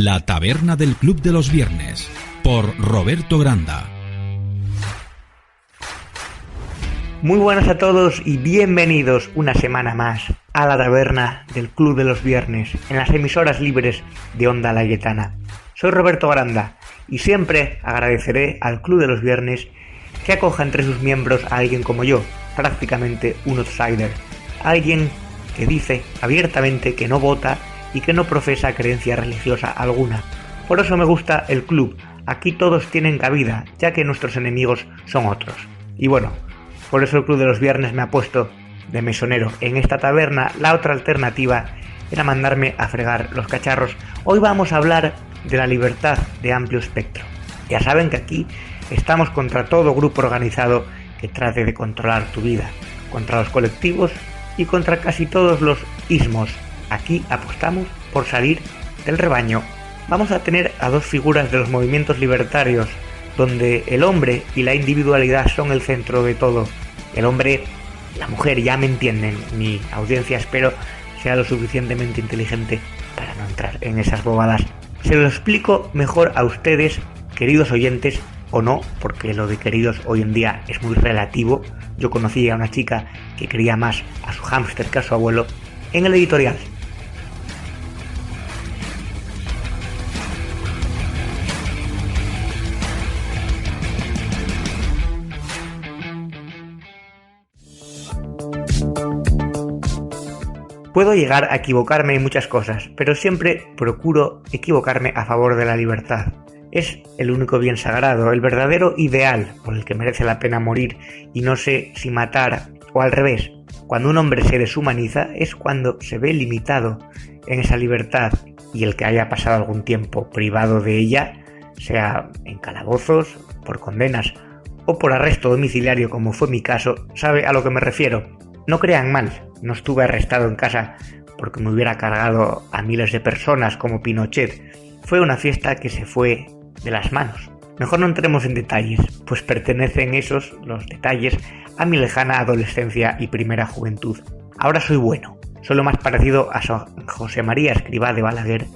La taberna del Club de los Viernes, por Roberto Granda. Muy buenas a todos y bienvenidos una semana más a la taberna del Club de los Viernes, en las emisoras libres de Onda Layetana. Soy Roberto Granda y siempre agradeceré al Club de los Viernes que acoja entre sus miembros a alguien como yo, prácticamente un outsider, alguien que dice abiertamente que no vota y que no profesa creencia religiosa alguna. Por eso me gusta el club, aquí todos tienen cabida, ya que nuestros enemigos son otros. Y bueno, por eso el Club de los Viernes me ha puesto de mesonero en esta taberna. La otra alternativa era mandarme a fregar los cacharros. Hoy vamos a hablar de la libertad de amplio espectro. Ya saben que aquí estamos contra todo grupo organizado que trate de controlar tu vida, contra los colectivos y contra casi todos los ismos. Aquí apostamos por salir del rebaño. Vamos a tener a dos figuras de los movimientos libertarios, donde el hombre y la individualidad son el centro de todo. El hombre, la mujer, ya me entienden. Mi audiencia espero sea lo suficientemente inteligente para no entrar en esas bobadas. Se lo explico mejor a ustedes, queridos oyentes, o no, porque lo de queridos hoy en día es muy relativo. Yo conocí a una chica que quería más a su hámster que a su abuelo en el editorial. Puedo llegar a equivocarme en muchas cosas, pero siempre procuro equivocarme a favor de la libertad. Es el único bien sagrado, el verdadero ideal por el que merece la pena morir, y no sé si matar o al revés. Cuando un hombre se deshumaniza es cuando se ve limitado en esa libertad, y el que haya pasado algún tiempo privado de ella, sea en calabozos, por condenas o por arresto domiciliario como fue mi caso, sabe a lo que me refiero. No crean mal, no estuve arrestado en casa porque me hubiera cargado a miles de personas como Pinochet. Fue una fiesta que se fue de las manos. Mejor no entremos en detalles, pues pertenecen los detalles, a mi lejana adolescencia y primera juventud. Ahora soy bueno, soy lo más parecido a José María Escrivá de Balaguer,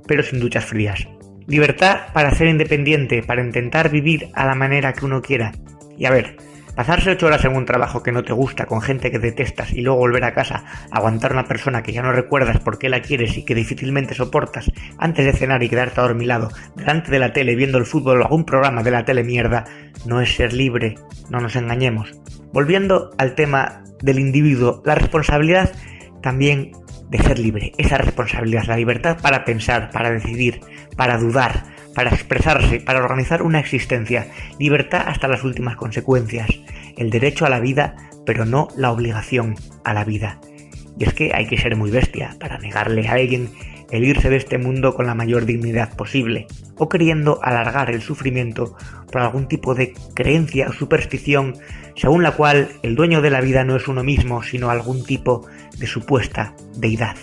pero sin duchas frías. Libertad para ser independiente, para intentar vivir a la manera que uno quiera. Y a ver, pasarse 8 horas en un trabajo que no te gusta, con gente que detestas, y luego volver a casa, aguantar a una persona que ya no recuerdas por qué la quieres y que difícilmente soportas, antes de cenar y quedarte adormilado, delante de la tele viendo el fútbol o algún programa de la tele mierda, no es ser libre, no nos engañemos. Volviendo al tema del individuo, la responsabilidad también de ser libre, esa responsabilidad, la libertad para pensar, para decidir, para dudar, para expresarse, para organizar una existencia, libertad hasta las últimas consecuencias, el derecho a la vida, pero no la obligación a la vida. Y es que hay que ser muy bestia para negarle a alguien el irse de este mundo con la mayor dignidad posible, o queriendo alargar el sufrimiento por algún tipo de creencia o superstición, según la cual el dueño de la vida no es uno mismo, sino algún tipo de supuesta deidad.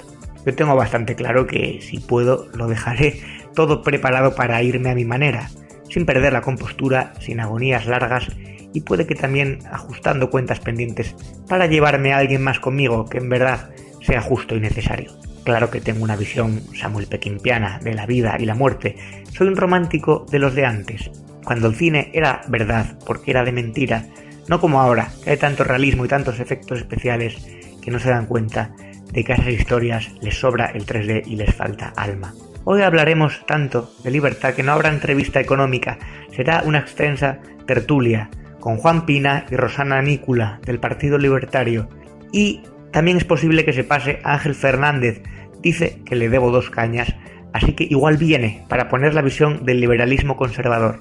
Yo tengo bastante claro que si puedo lo dejaré todo preparado para irme a mi manera, sin perder la compostura, sin agonías largas y puede que también ajustando cuentas pendientes para llevarme a alguien más conmigo que en verdad sea justo y necesario. Claro que tengo una visión Samuel Peckinpiana de la vida y la muerte. Soy un romántico de los de antes, cuando el cine era verdad porque era de mentira, no como ahora, que hay tanto realismo y tantos efectos especiales que no se dan cuenta de que a esas historias les sobra el 3D y les falta alma. Hoy hablaremos tanto de libertad que no habrá entrevista económica, será una extensa tertulia con Juan Pina y Rosana Nícula del Partido Libertario, y también es posible que se pase Ángel Fernández, dice que le debo 2 cañas, así que igual viene para poner la visión del liberalismo conservador.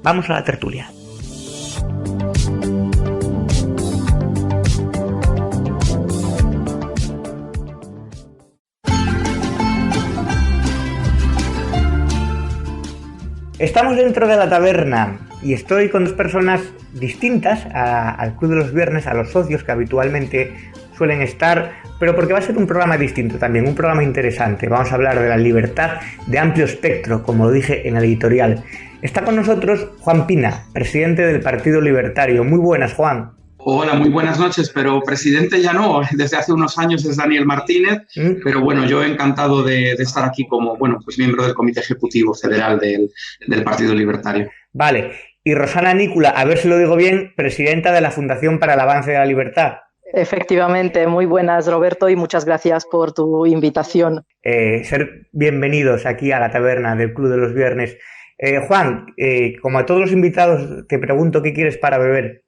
Vamos a la tertulia. Estamos dentro de la taberna y estoy con 2 personas distintas al Club de los Viernes, a los socios que habitualmente suelen estar, pero porque va a ser un programa distinto también, un programa interesante. Vamos a hablar de la libertad de amplio espectro, como lo dije en el editorial. Está con nosotros Juan Pina, presidente del Partido Libertario. Muy buenas, Juan. Hola, muy buenas noches, pero presidente ya no, desde hace unos años es Daniel Martínez, pero bueno, yo encantado de estar aquí como, bueno, pues miembro del Comité Ejecutivo Federal del Partido Libertario. Vale, y Rosana Nícula, a ver si lo digo bien, presidenta de la Fundación para el Avance de la Libertad. Efectivamente, muy buenas, Roberto, y muchas gracias por tu invitación. Ser bienvenidos aquí a la taberna del Club de los Viernes. Juan, como a todos los invitados, te pregunto qué quieres para beber.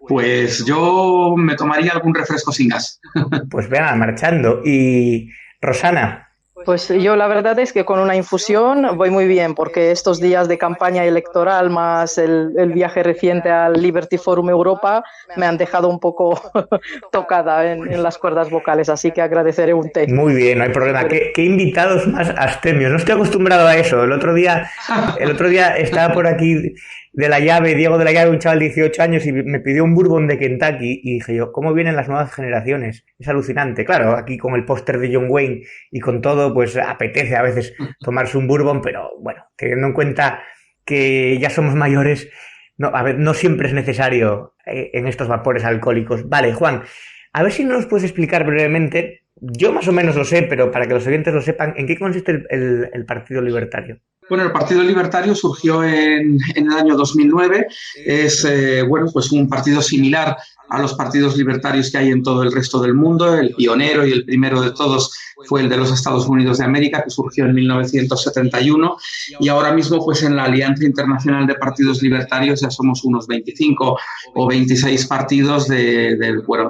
Pues yo me tomaría algún refresco sin gas. Pues venga, marchando. Y Rosana. Pues yo la verdad es que con una infusión voy muy bien, porque estos días de campaña electoral más el viaje reciente al Liberty Forum Europa me han dejado un poco tocada en las cuerdas vocales, así que agradeceré un té. Muy bien, no hay problema. ¿Qué invitados más abstemios? No estoy acostumbrado a eso. El otro día estaba por aquí Diego de la Llave, un chaval de 18 años, y me pidió un bourbon de Kentucky, y dije yo, ¿cómo vienen las nuevas generaciones? Es alucinante. Claro, aquí con el póster de John Wayne y con todo, pues apetece a veces tomarse un bourbon, pero bueno, teniendo en cuenta que ya somos mayores, no siempre es necesario en estos vapores alcohólicos. Vale, Juan, a ver si nos puedes explicar brevemente, yo más o menos lo sé, pero para que los oyentes lo sepan, ¿en qué consiste el Partido Libertario? Bueno, el Partido Libertario surgió en el año 2009. Es pues un partido similar a los partidos libertarios que hay en todo el resto del mundo. El pionero y el primero de todos fue el de los Estados Unidos de América, que surgió en 1971. Y ahora mismo, pues en la Alianza Internacional de Partidos Libertarios ya somos unos 25 o 26 partidos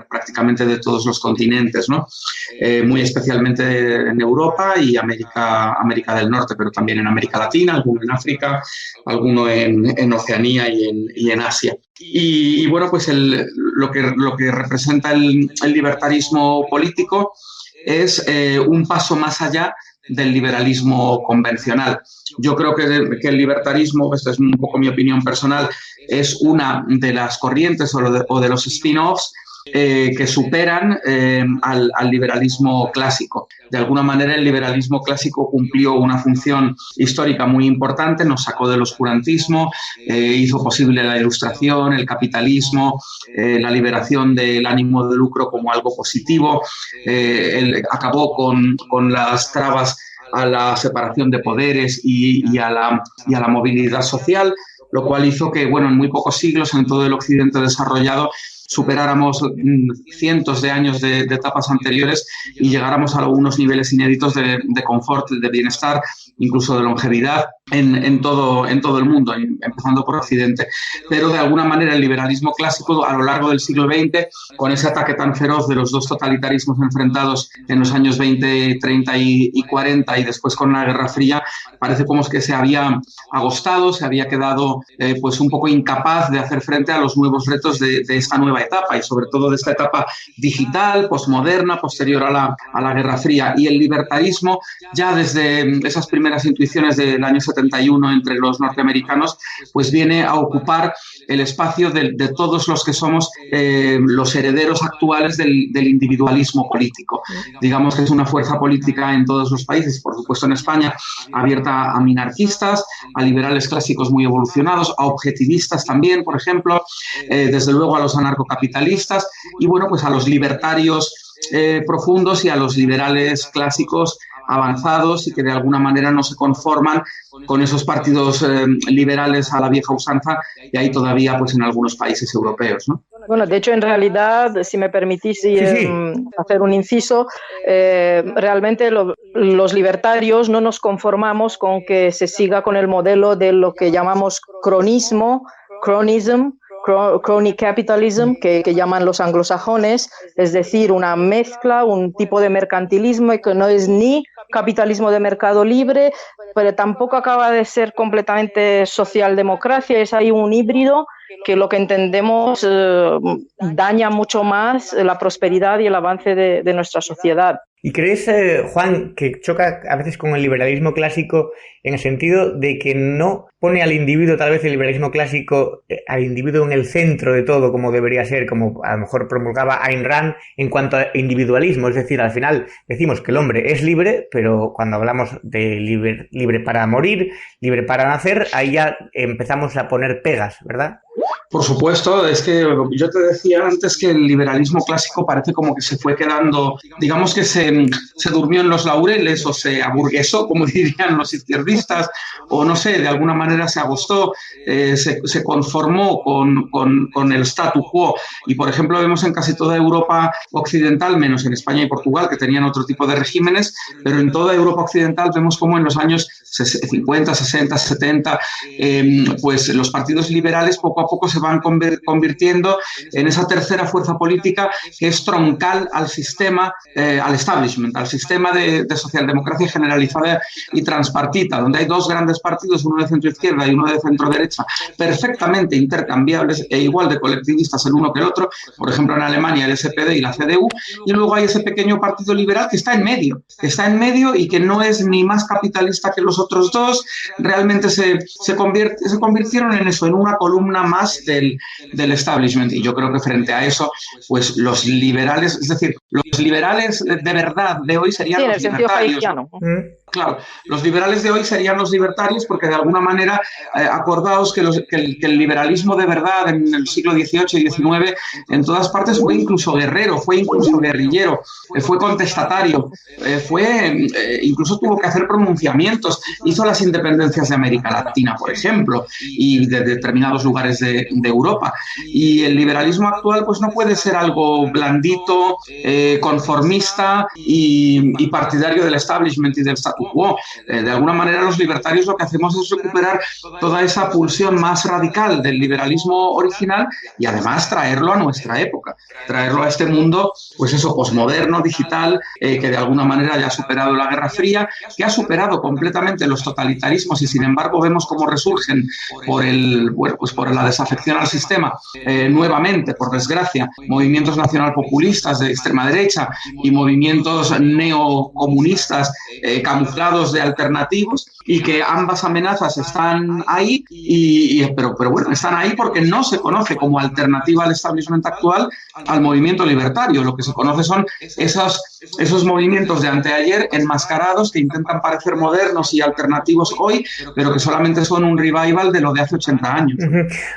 prácticamente de todos los continentes, ¿no? Muy especialmente en Europa y América del Norte, pero también en América Latina, alguno en África, alguno en Oceanía y en Asia. Y bueno, pues lo que representa el libertarismo político es un paso más allá del liberalismo convencional. Yo creo que el libertarismo, esta es un poco mi opinión personal, es una de las corrientes o de los spin-offs que superan al liberalismo clásico. De alguna manera, el liberalismo clásico cumplió una función histórica muy importante, nos sacó del oscurantismo, hizo posible la ilustración, el capitalismo, la liberación del ánimo de lucro como algo positivo, acabó con las trabas a la separación de poderes y a la movilidad social, lo cual hizo que, en muy pocos siglos en todo el occidente desarrollado superáramos cientos de años de etapas anteriores y llegáramos a algunos niveles inéditos de confort, de bienestar, incluso de longevidad en todo el mundo, empezando por Occidente. Pero de alguna manera el liberalismo clásico a lo largo del siglo XX, con ese ataque tan feroz de los dos totalitarismos enfrentados en los años 20, 30 y 40 y después con la Guerra Fría, parece como que se había agostado, se había quedado pues un poco incapaz de hacer frente a los nuevos retos de esta nueva etapa y sobre todo de esta etapa digital, posmoderna, posterior a la Guerra Fría. Y el libertarismo, ya desde esas primeras intuiciones del año 71 entre los norteamericanos, pues viene a ocupar el espacio de todos los que somos los herederos actuales del individualismo político. Digamos que es una fuerza política en todos los países, por supuesto en España, abierta a minarquistas, a liberales clásicos muy evolucionados, a objetivistas también, por ejemplo, desde luego a los anarcocapitalistas y pues a los libertarios profundos y a los liberales clásicos avanzados y que de alguna manera no se conforman con esos partidos liberales a la vieja usanza que hay todavía pues en algunos países europeos, ¿no? Bueno, de hecho, en realidad, si me permitís hacer un inciso, realmente los libertarios no nos conformamos con que se siga con el modelo de lo que llamamos cronism, crony capitalism, que llaman los anglosajones, es decir, una mezcla, un tipo de mercantilismo que no es ni capitalismo de mercado libre, pero tampoco acaba de ser completamente socialdemocracia, es ahí un híbrido que lo que entendemos daña mucho más la prosperidad y el avance de nuestra sociedad. ¿Y crees, Juan, que choca a veces con el liberalismo clásico en el sentido de que no pone al individuo, tal vez el liberalismo clásico, al individuo en el centro de todo como debería ser, como a lo mejor promulgaba Ayn Rand en cuanto a individualismo? Es decir, al final decimos que el hombre es libre, pero cuando hablamos de libre para morir, libre para nacer, ahí ya empezamos a poner pegas, ¿verdad? Por supuesto, es que yo te decía antes que el liberalismo clásico parece como que se fue quedando, digamos que se durmió en los laureles o se aburguesó, como dirían los izquierdistas, o no sé, de alguna manera se agostó, se conformó con el statu quo. Y, por ejemplo, vemos en casi toda Europa occidental, menos en España y Portugal, que tenían otro tipo de regímenes, pero en toda Europa occidental vemos como en los años 50, 60, 70, pues los partidos liberales poco a poco se van convirtiendo en esa tercera fuerza política que es troncal al sistema, al establishment, al sistema de socialdemocracia generalizada y transpartita, donde hay dos grandes partidos, uno de centro-izquierda y uno de centro-derecha, perfectamente intercambiables e igual de colectivistas el uno que el otro, por ejemplo en Alemania el SPD y la CDU, y luego hay ese pequeño partido liberal que está en medio y que no es ni más capitalista que los otros dos, realmente se convirtieron en eso, en una columna más del establishment. Y yo creo que frente a eso, pues los liberales, es decir, los liberales de verdad de hoy serían los libertarios. Claro, los liberales de hoy serían los libertarios porque de alguna manera, acordaos que el liberalismo de verdad en el siglo XVIII y XIX en todas partes fue incluso guerrero, fue incluso guerrillero, fue contestatario, incluso tuvo que hacer pronunciamientos, hizo las independencias de América Latina, por ejemplo, y de determinados lugares de Europa. Y el liberalismo actual pues no puede ser algo blandito, conformista y partidario del establishment y del statu quo. De alguna manera los libertarios lo que hacemos es recuperar toda esa pulsión más radical del liberalismo original y además traerlo a nuestra época, traerlo a este mundo, pues eso, posmoderno, digital, que de alguna manera ya ha superado la Guerra Fría, que ha superado completamente los totalitarismos y sin embargo vemos cómo resurgen por la desafección al sistema, nuevamente, por desgracia, movimientos nacionalpopulistas de extrema derecha y movimientos neocomunistas camuflados de alternativos, y que ambas amenazas están ahí, pero bueno, están ahí porque no se conoce como alternativa al establishment actual al movimiento libertario. Lo que se conoce son esos movimientos de anteayer enmascarados que intentan parecer modernos y alternativos hoy, pero que solamente son un revival de lo de hace 80 años.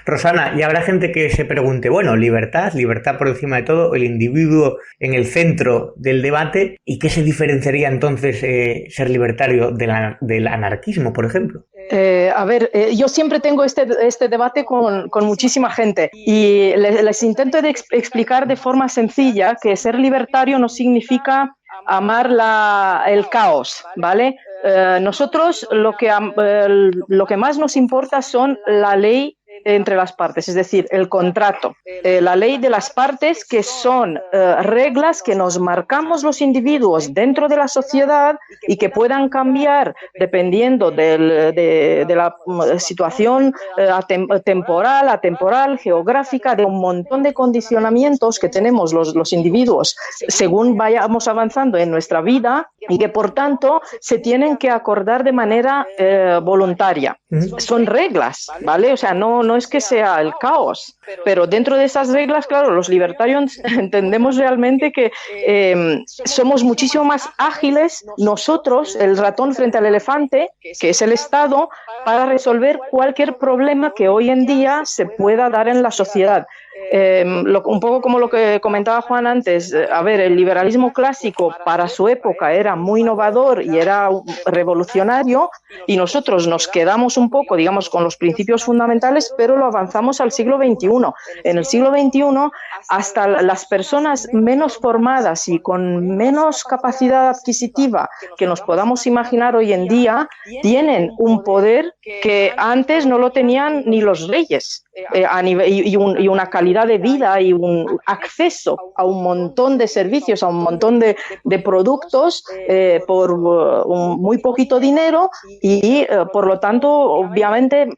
Rosana, y habrá gente que se pregunte, bueno, libertad por encima de todo, el individuo en el centro del debate, ¿y qué se diferenciaría entonces ser libertario del anarquismo, por ejemplo? Yo siempre tengo este debate con muchísima gente y les intento explicar de forma sencilla que ser libertario no significa amar el caos, ¿vale? Nosotros lo que más nos importa son la ley entre las partes, es decir, el contrato, la ley de las partes, que son reglas que nos marcamos los individuos dentro de la sociedad y que puedan cambiar dependiendo de la situación temporal, atemporal, geográfica, de un montón de condicionamientos que tenemos los individuos según vayamos avanzando en nuestra vida y que por tanto se tienen que acordar de manera voluntaria. Son reglas, ¿vale? O sea, no es que sea el caos, pero dentro de esas reglas, claro, los libertarios entendemos realmente que somos muchísimo más ágiles nosotros, el ratón frente al elefante, que es el Estado, para resolver cualquier problema que hoy en día se pueda dar en la sociedad. Un poco como lo que comentaba Juan antes, el liberalismo clásico para su época era muy innovador y era revolucionario, y nosotros nos quedamos un poco, digamos, con los principios fundamentales, pero lo avanzamos al siglo XXI. En el siglo XXI, hasta las personas menos formadas y con menos capacidad adquisitiva que nos podamos imaginar hoy en día, tienen un poder que antes no lo tenían ni los reyes, y una calidad de vida y un acceso a un montón de servicios, a un montón de productos por muy poquito dinero y por lo tanto obviamente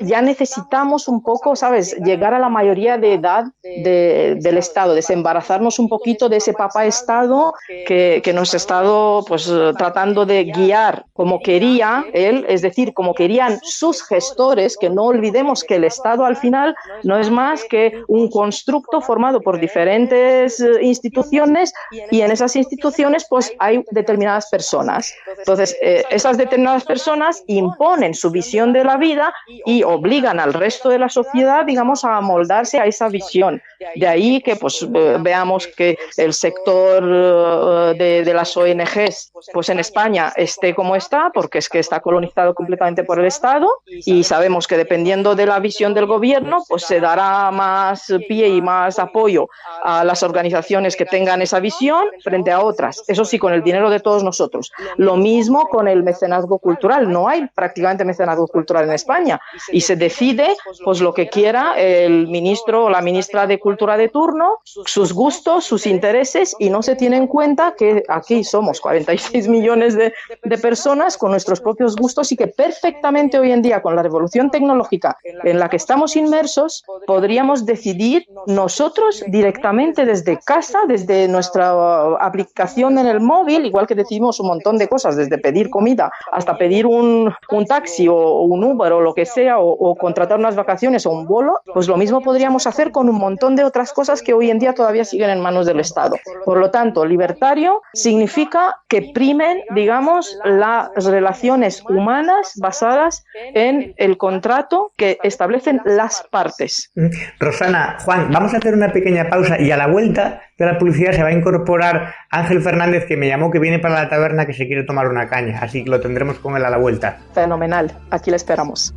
ya necesitamos un poco, ¿sabes?, llegar a la mayoría de edad del Estado, desembarazarnos un poquito de ese papá Estado que nos ha estado pues tratando de guiar como quería él, es decir, como querían sus gestores, que no olvidemos que el Estado al final no es más que un constructo formado por diferentes instituciones y en esas instituciones pues hay determinadas personas. Entonces, esas determinadas personas imponen su visión de la vida y obligan al resto de la sociedad, digamos, a amoldarse a esa visión. De ahí que pues veamos que el sector de las ONGs pues en España esté como está, porque es que está colonizado completamente por el Estado, y sabemos que dependiendo de la visión del gobierno pues se dará más pie y más apoyo a las organizaciones que tengan esa visión frente a otras, eso sí, con el dinero de todos nosotros. Lo mismo con el mecenazgo cultural, no hay prácticamente mecenazgo cultural en España y se decide pues lo que quiera el ministro o la ministra de Cultura de turno, sus gustos, sus intereses, y no se tiene en cuenta que aquí somos 46 millones de personas con nuestros propios gustos y que perfectamente hoy en día con la revolución tecnológica en la que estamos inmersos podríamos decidir nosotros directamente desde casa, desde nuestra aplicación en el móvil, igual que decidimos un montón de cosas, desde pedir comida hasta pedir un taxi o un Uber o lo que sea, o contratar unas vacaciones o un vuelo, pues lo mismo podríamos hacer con un montón de otras cosas que hoy en día todavía siguen en manos del Estado. Por lo tanto, libertario significa que primen, digamos, las relaciones humanas basadas en el contrato que establecen las partes. Rosana, Juan, vamos a hacer una pequeña pausa y a la vuelta de la publicidad se va a incorporar Ángel Fernández, que me llamó que viene para la taberna, que se quiere tomar una caña, así que lo tendremos con él a la vuelta. Fenomenal, aquí le esperamos.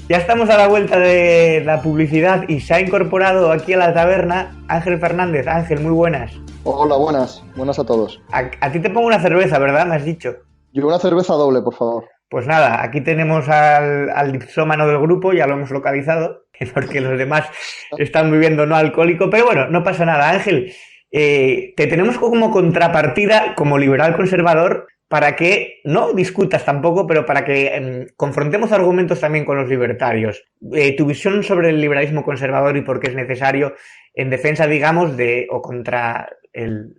Ya estamos a la vuelta de la publicidad y se ha incorporado aquí a la taberna Ángel Fernández. Ángel, muy buenas. Hola, buenas. Buenas a todos. A ti te pongo una cerveza, ¿verdad? Me has dicho. Yo una cerveza doble, por favor. Pues nada, aquí tenemos al dipsómano del grupo, ya lo hemos localizado, porque los demás están bebiendo no alcohólico, pero bueno, no pasa nada. Ángel, te tenemos como contrapartida, como liberal conservador, para que no discutas tampoco, pero para que confrontemos argumentos también con los libertarios. Tu visión sobre el liberalismo conservador y por qué es necesario en defensa, digamos, de o contra el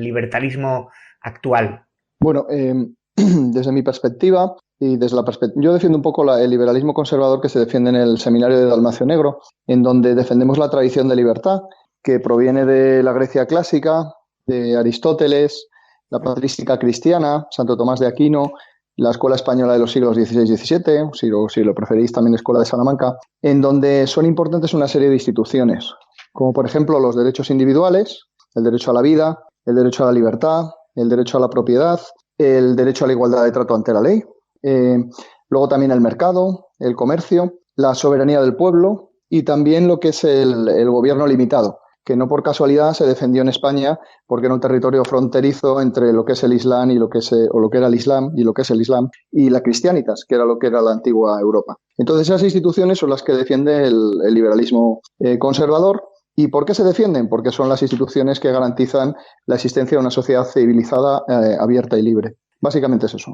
libertarismo actual. Bueno, desde mi perspectiva y desde la perspectiva, yo defiendo un poco el liberalismo conservador que se defiende en el seminario de Dalmacio Negro, en donde defendemos la tradición de libertad que proviene de la Grecia clásica, de Aristóteles, la patrística cristiana, Santo Tomás de Aquino, la escuela española de los siglos XVI y XVII, si lo preferís también la escuela de Salamanca, en donde son importantes una serie de instituciones, como por ejemplo los derechos individuales, el derecho a la vida, el derecho a la libertad, el derecho a la propiedad, el derecho a la igualdad de trato ante la ley, luego también el mercado, el comercio, la soberanía del pueblo y también lo que es el gobierno limitado, que no por casualidad se defendió en España porque era un territorio fronterizo entre lo que es el Islam y lo que era el Islam y lo que es el Islam y la Cristianitas, que era lo que era la antigua Europa. Entonces esas instituciones son las que defiende el liberalismo conservador. ¿Y por qué se defienden? Porque son las instituciones que garantizan la existencia de una sociedad civilizada, abierta y libre. Básicamente es eso.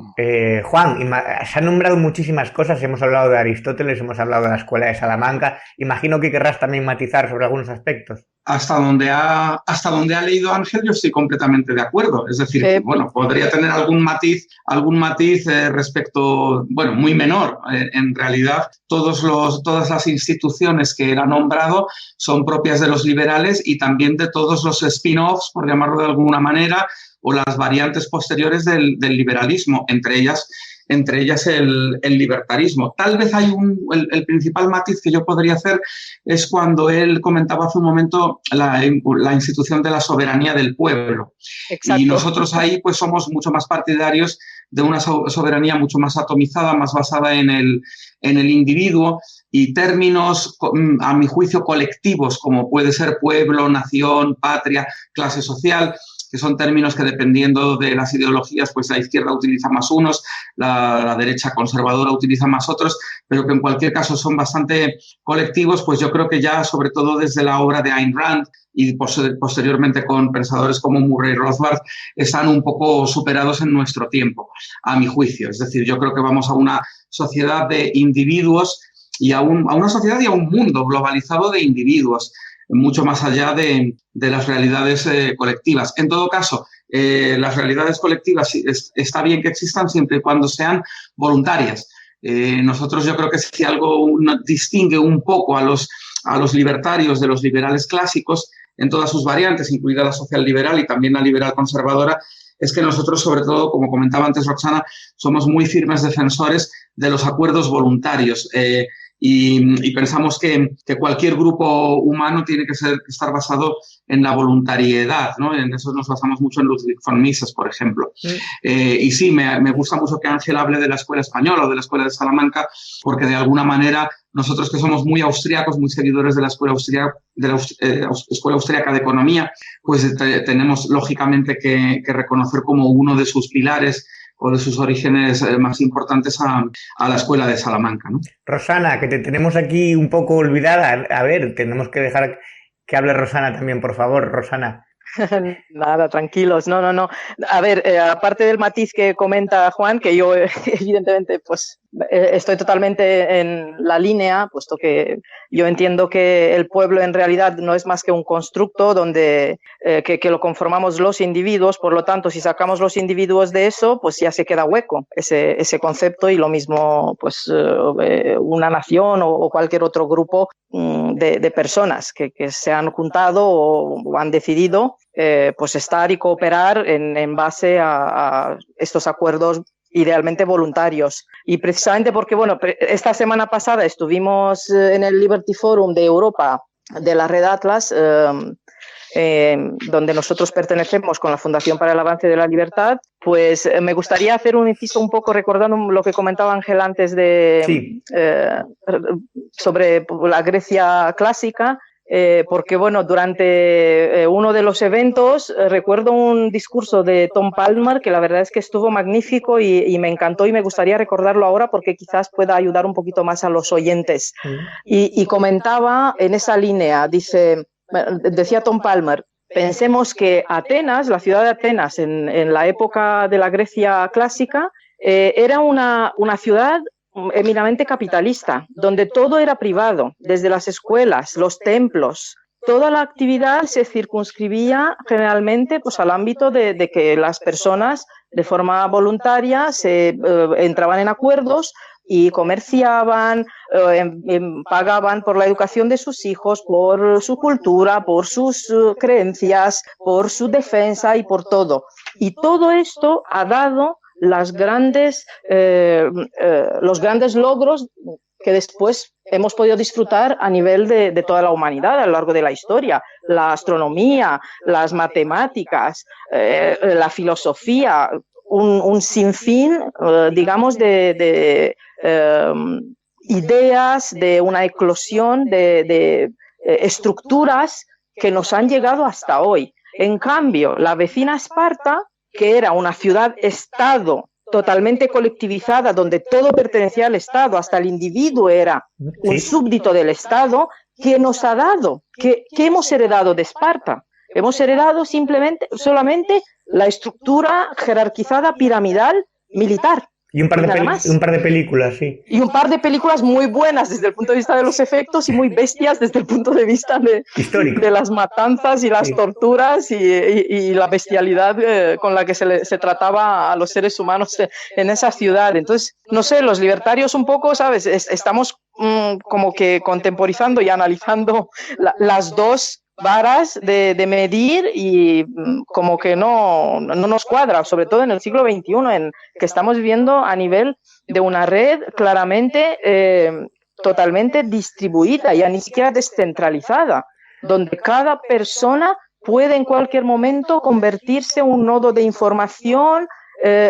Juan, se han nombrado muchísimas cosas. Hemos hablado de Aristóteles, hemos hablado de la escuela de Salamanca. Imagino que querrás también matizar sobre algunos aspectos. Hasta donde ha leído Ángel, yo estoy completamente de acuerdo. Es decir, que, bueno, podría tener algún matiz respecto, bueno, muy menor. En realidad, todas las instituciones que él ha nombrado son propias de los liberales y también de todos los spin-offs, por llamarlo de alguna manera, o las variantes posteriores del liberalismo, entre ellas el libertarismo. Tal vez hay el principal matiz que yo podría hacer es cuando él comentaba hace un momento la institución de la soberanía del pueblo. Exacto. Y nosotros ahí pues somos mucho más partidarios de una soberanía mucho más atomizada, más basada en el individuo, y términos, a mi juicio, colectivos, como puede ser pueblo, nación, patria, clase social, que son términos que dependiendo de las ideologías, pues la izquierda utiliza más unos, la derecha conservadora utiliza más otros, pero que en cualquier caso son bastante colectivos, pues yo creo que ya, sobre todo desde la obra de Ayn Rand y posteriormente con pensadores como Murray Rothbard, están un poco superados en nuestro tiempo, a mi juicio. Es decir, yo creo que vamos a una sociedad de individuos y a una sociedad y a un mundo globalizado de individuos, mucho más allá de las realidades colectivas. En todo caso, las realidades colectivas está bien que existan siempre y cuando sean voluntarias. Nosotros yo creo que si algo distingue un poco a los libertarios de los liberales clásicos en todas sus variantes, incluida la social liberal y también la liberal conservadora, es que nosotros, sobre todo, como comentaba antes Roxana, somos muy firmes defensores de los acuerdos voluntarios y pensamos que cualquier grupo humano tiene que estar basado en la voluntariedad, ¿no? En eso nos basamos mucho en Ludwig von Mises, por ejemplo. Y sí, me gusta mucho que Ángel hable de la escuela española o de la escuela de Salamanca, porque de alguna manera nosotros, que somos muy austríacos, muy seguidores de la escuela austríaca de economía, pues tenemos lógicamente que reconocer como uno de sus pilares o de sus orígenes más importantes a la escuela de Salamanca, ¿no? Rosana, que te tenemos aquí un poco olvidada. A ver, tenemos que dejar que hable Rosana también, por favor, Rosana. Nada, tranquilos, no. A ver, aparte del matiz que comenta Juan, que yo evidentemente pues estoy totalmente en la línea, puesto que yo entiendo que el pueblo en realidad no es más que un constructo donde que lo conformamos los individuos, por lo tanto, si sacamos los individuos de eso, pues ya se queda hueco ese concepto, y lo mismo pues una nación o cualquier otro grupo de personas que se han juntado o han decidido pues estar y cooperar en base a estos acuerdos idealmente voluntarios. Y precisamente porque, bueno, esta semana pasada estuvimos en el Liberty Forum de Europa de la Red Atlas, donde nosotros pertenecemos con la Fundación para el Avance de la Libertad, pues me gustaría hacer un inciso un poco recordando lo que comentaba Ángel antes sobre la Grecia clásica. Porque, bueno, durante uno de los eventos recuerdo un discurso de Tom Palmer que la verdad es que estuvo magnífico y me encantó, y me gustaría recordarlo ahora porque quizás pueda ayudar un poquito más a los oyentes. Y comentaba en esa línea, decía Tom Palmer: pensemos que Atenas, la ciudad de Atenas en la época de la Grecia clásica, era una ciudad eminentemente capitalista, donde todo era privado, desde las escuelas, los templos. Toda la actividad se circunscribía generalmente pues al ámbito de que las personas de forma voluntaria entraban en acuerdos y comerciaban, pagaban por la educación de sus hijos, por su cultura, por sus creencias, por su defensa y por todo. Y todo esto ha dado los grandes logros que después hemos podido disfrutar a nivel de toda la humanidad a lo largo de la historia. La astronomía, las matemáticas, la filosofía, un sinfín, digamos, de ideas, de una eclosión de estructuras que nos han llegado hasta hoy. En cambio, la vecina Esparta, que era una ciudad-estado totalmente colectivizada, donde todo pertenecía al Estado, hasta el individuo era un súbdito del Estado, ¿qué nos ha dado? ¿Qué hemos heredado de Esparta? Hemos heredado solamente la estructura jerarquizada piramidal militar. Y un par de películas, sí. Y un par de películas muy buenas desde el punto de vista de los efectos y muy bestias desde el punto de vista de las matanzas y las torturas y la bestialidad con la que se trataba a los seres humanos en esa ciudad. Entonces, no sé, los libertarios un poco, ¿sabes? Estamos como que contemporizando y analizando las dos varas de medir, y como que no nos cuadra, sobre todo en el siglo XXI, en que estamos viviendo a nivel de una red claramente totalmente distribuida, ya ni siquiera descentralizada, donde cada persona puede en cualquier momento convertirse en un nodo de información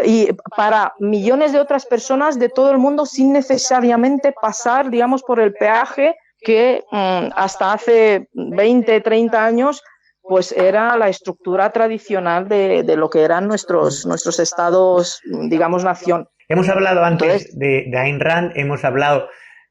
y para millones de otras personas de todo el mundo, sin necesariamente pasar, digamos, por el peaje que hasta hace 20, 30 años pues era la estructura tradicional de lo que eran nuestros estados, digamos, nación. Hemos hablado antes de Ayn Rand, hemos hablado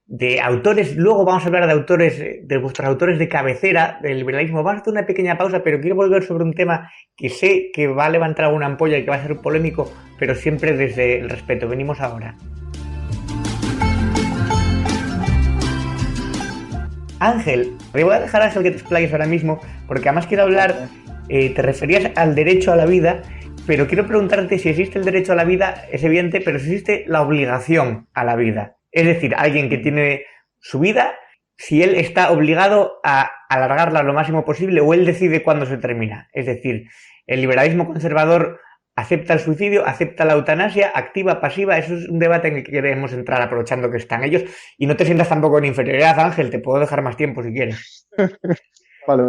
de autores, luego vamos a hablar de autores, de vuestros autores de cabecera del liberalismo. Vamos a hacer una pequeña pausa, pero quiero volver sobre un tema que sé que va a levantar alguna ampolla y que va a ser polémico, pero siempre desde el respeto. Venimos ahora. Ángel, te voy a dejar a Ángel que te explayes ahora mismo, porque además quiero hablar, te referías al derecho a la vida, pero quiero preguntarte si existe el derecho a la vida, es evidente, pero si existe la obligación a la vida. Es decir, alguien que tiene su vida, si él está obligado a alargarla lo máximo posible o él decide cuándo se termina. Es decir, el liberalismo conservador acepta el suicidio, acepta la eutanasia, activa, pasiva. Eso es un debate en el que queremos entrar aprovechando que están ellos. Y no te sientas tampoco en inferioridad, Ángel, te puedo dejar más tiempo si quieres. Vale.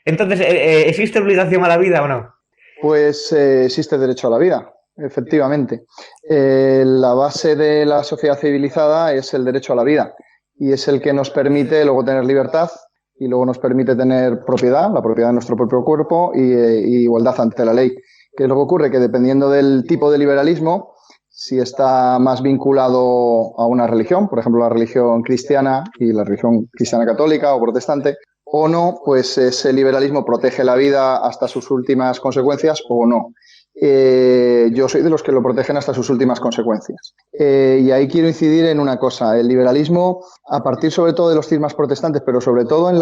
Entonces, ¿existe obligación a la vida o no? Pues existe derecho a la vida, efectivamente. La base de la sociedad civilizada es el derecho a la vida y es el que nos permite luego tener libertad y luego nos permite tener propiedad, la propiedad de nuestro propio cuerpo y igualdad ante la ley. ¿Qué es lo que ocurre? Que dependiendo del tipo de liberalismo, si está más vinculado a una religión, por ejemplo la religión cristiana y la religión cristiana católica o protestante, o no, pues ese liberalismo protege la vida hasta sus últimas consecuencias o no. Yo soy de los que lo protegen hasta sus últimas consecuencias. Y ahí quiero incidir en una cosa. El liberalismo, a partir sobre todo de los cismas protestantes, pero sobre todo en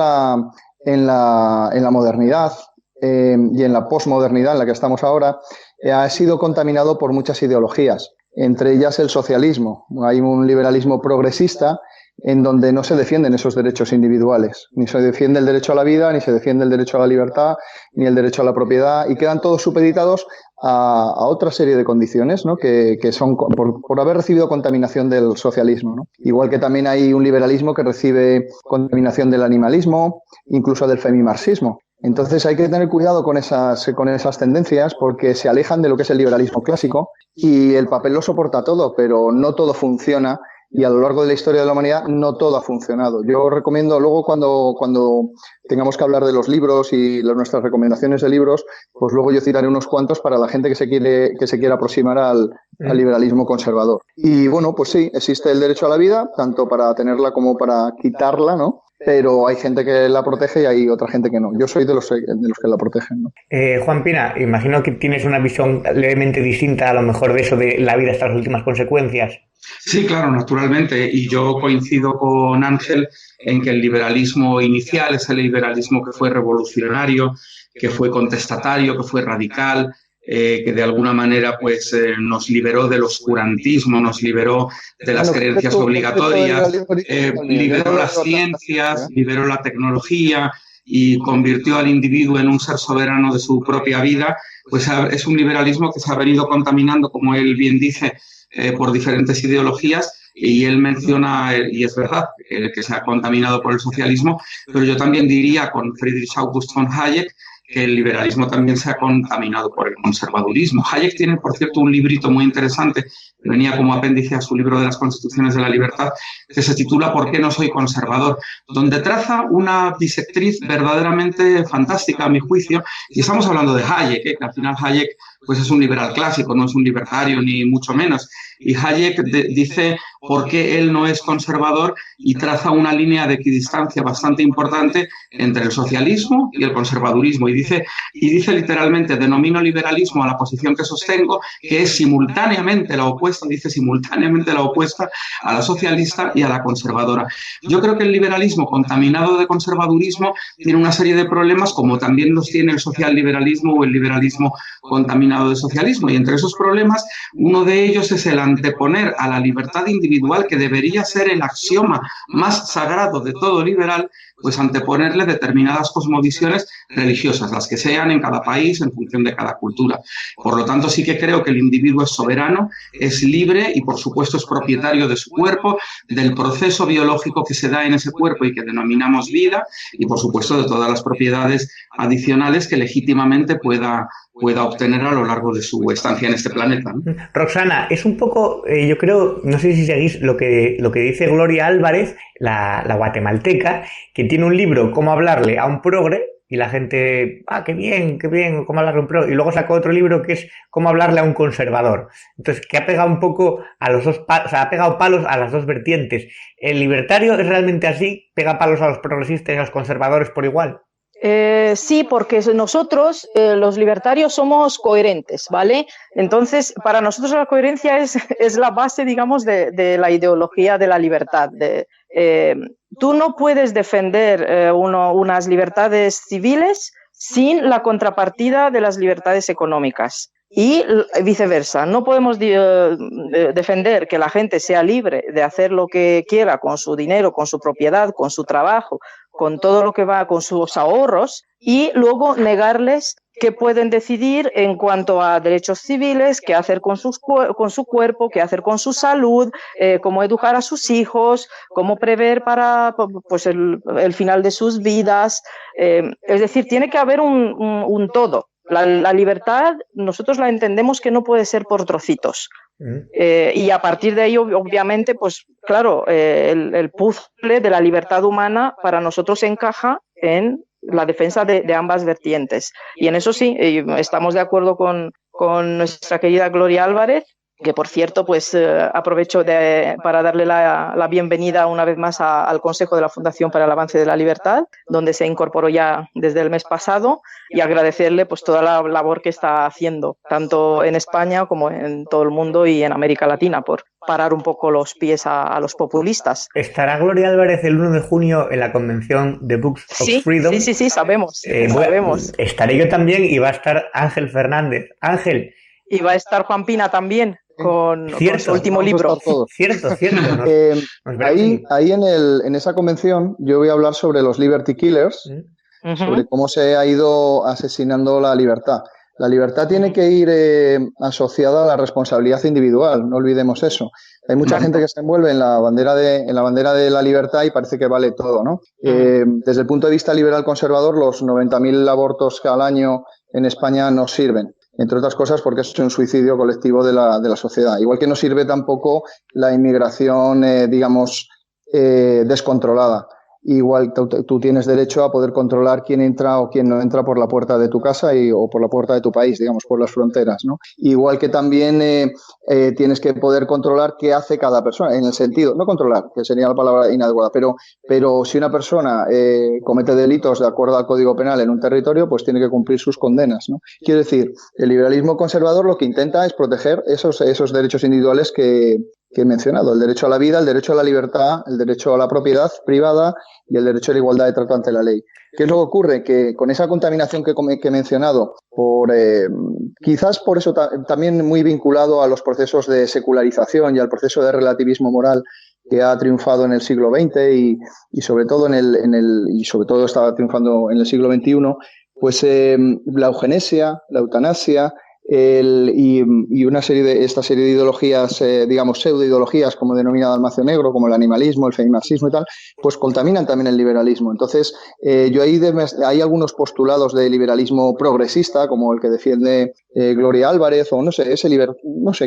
la modernidad, y en la posmodernidad en la que estamos ahora, ha sido contaminado por muchas ideologías, entre ellas el socialismo. Hay un liberalismo progresista en donde no se defienden esos derechos individuales, ni se defiende el derecho a la vida, ni se defiende el derecho a la libertad, ni el derecho a la propiedad, y quedan todos supeditados a otra serie de condiciones, ¿no? que son por haber recibido contaminación del socialismo, ¿no? Igual que también hay un liberalismo que recibe contaminación del animalismo, incluso del femimarxismo. Entonces hay que tener cuidado con esas tendencias porque se alejan de lo que es el liberalismo clásico y el papel lo soporta todo, pero no todo funciona y a lo largo de la historia de la humanidad no todo ha funcionado. Yo recomiendo luego cuando tengamos que hablar de los libros y nuestras recomendaciones de libros, pues luego yo citaré unos cuantos para la gente que se quiera aproximar al liberalismo conservador. Y bueno, pues sí, existe el derecho a la vida, tanto para tenerla como para quitarla, ¿no? Pero hay gente que la protege y hay otra gente que no. Yo soy de los que la protegen, ¿no? Juan Pina, imagino que tienes una visión levemente distinta a lo mejor de eso de la vida hasta las últimas consecuencias. Sí, claro, naturalmente. Y yo coincido con Ángel en que el liberalismo inicial es el liberalismo que fue revolucionario, que fue contestatario, que fue radical, que de alguna manera pues nos liberó del oscurantismo, nos liberó de las creencias obligatorias, liberó las ciencias, liberó la tecnología y convirtió al individuo en un ser soberano de su propia vida. Pues es un liberalismo que se ha venido contaminando, como él bien dice, por diferentes ideologías. Y él menciona, y es verdad, que se ha contaminado por el socialismo, pero yo también diría con Friedrich August von Hayek que el liberalismo también se ha contaminado por el conservadurismo. Hayek tiene, por cierto, un librito muy interesante que venía como apéndice a su libro de las Constituciones de la Libertad, que se titula ¿Por qué no soy conservador?, donde traza una disectriz verdaderamente fantástica, a mi juicio, y estamos hablando de Hayek, que al final Hayek pues es un liberal clásico, no es un libertario ni mucho menos. Y Hayek dice por qué él no es conservador y traza una línea de equidistancia bastante importante entre el socialismo y el conservadurismo. Y dice literalmente, denomino liberalismo a la posición que sostengo, que es simultáneamente la opuesta, a la socialista y a la conservadora. Yo creo que el liberalismo contaminado de conservadurismo tiene una serie de problemas, como también los tiene el socialliberalismo o el liberalismo contaminado de socialismo. Y entre esos problemas, uno de ellos es el anteponer a la libertad individual, que debería ser el axioma más sagrado de todo liberal, pues anteponerle determinadas cosmovisiones religiosas, las que sean en cada país, en función de cada cultura. Por lo tanto, sí que creo que el individuo es soberano, es libre y, por supuesto, es propietario de su cuerpo, del proceso biológico que se da en ese cuerpo y que denominamos vida, y, por supuesto, de todas las propiedades adicionales que legítimamente pueda obtener a lo largo de su estancia en este planeta, ¿no? Roxana, es un poco, yo creo, no sé si seguís lo que dice Gloria Álvarez, la guatemalteca, que tiene un libro, Cómo hablarle a un progre, y la gente, qué bien, cómo hablarle a un progre, y luego sacó otro libro que es Cómo hablarle a un conservador. Entonces, que ha pegado un poco a los dos, ha pegado palos a las dos vertientes. ¿El libertario es realmente así? ¿Pega palos a los progresistas y a los conservadores por igual? Sí, porque nosotros, los libertarios, somos coherentes, ¿vale? Entonces, para nosotros la coherencia es la base, digamos, de la ideología de la libertad. Tú no puedes defender unas libertades civiles sin la contrapartida de las libertades económicas. y viceversa. No podemos defender que la gente sea libre de hacer lo que quiera con su dinero, con su propiedad, con su trabajo, con todo lo que va, con sus ahorros, y luego negarles que pueden decidir en cuanto a derechos civiles, qué hacer con su cuerpo, qué hacer con su salud, cómo educar a sus hijos, cómo prever para pues, el final de sus vidas. Es decir, tiene que haber un todo. La libertad nosotros la entendemos que no puede ser por trocitos. Y a partir de ello, obviamente, pues claro, el puzzle de la libertad humana para nosotros encaja en la defensa de ambas vertientes. Y en eso sí, estamos de acuerdo con nuestra querida Gloria Álvarez, que por cierto, pues aprovecho para darle la bienvenida una vez más al Consejo de la Fundación para el Avance de la Libertad, donde se incorporó ya desde el mes pasado, y agradecerle pues toda la labor que está haciendo, tanto en España como en todo el mundo y en América Latina, por parar un poco los pies a los populistas. ¿Estará Gloria Álvarez el 1 de junio en la convención de Books of Freedom? Sí, sabemos. Sabemos. Estaré yo también, y va a estar Ángel Fernández. Ángel. Y va a estar Juan Pina también con su último libro. Cierto. Ahí en esa convención yo voy a hablar sobre los Liberty Killers, sobre cómo se ha ido asesinando la libertad. La libertad tiene que ir asociada a la responsabilidad individual, no olvidemos eso. Hay mucha gente que se envuelve en la bandera de la libertad y parece que vale todo, ¿no? Desde el punto de vista liberal conservador, los 90.000 abortos al año en España no sirven. Entre otras cosas porque es un suicidio colectivo de la sociedad. Igual que no sirve tampoco la inmigración, descontrolada. Igual tú tienes derecho a poder controlar quién entra o quién no entra por la puerta de tu casa o por la puerta de tu país, digamos, por las fronteras, ¿no? Igual que también tienes que poder controlar qué hace cada persona, en el sentido, no controlar, que sería la palabra inadecuada, pero si una persona comete delitos de acuerdo al Código Penal en un territorio, pues tiene que cumplir sus condenas, ¿no? Quiero decir, el liberalismo conservador lo que intenta es proteger esos derechos individuales que he mencionado, el derecho a la vida, el derecho a la libertad, el derecho a la propiedad privada y el derecho a la igualdad de trato ante la ley. ¿Qué es lo que ocurre? Que con esa contaminación que he mencionado, quizás por eso también muy vinculado a los procesos de secularización y al proceso de relativismo moral que ha triunfado en el siglo XX y sobre todo sobre todo estaba triunfando en el siglo XXI, pues la eugenesia, la eutanasia, y esta serie de ideologías, pseudo-ideologías, como denominado Dalmacio Negro, como el animalismo, el feminismo y tal, pues contaminan también el liberalismo. Entonces, hay algunos postulados de liberalismo progresista, como el que defiende Gloria Álvarez, o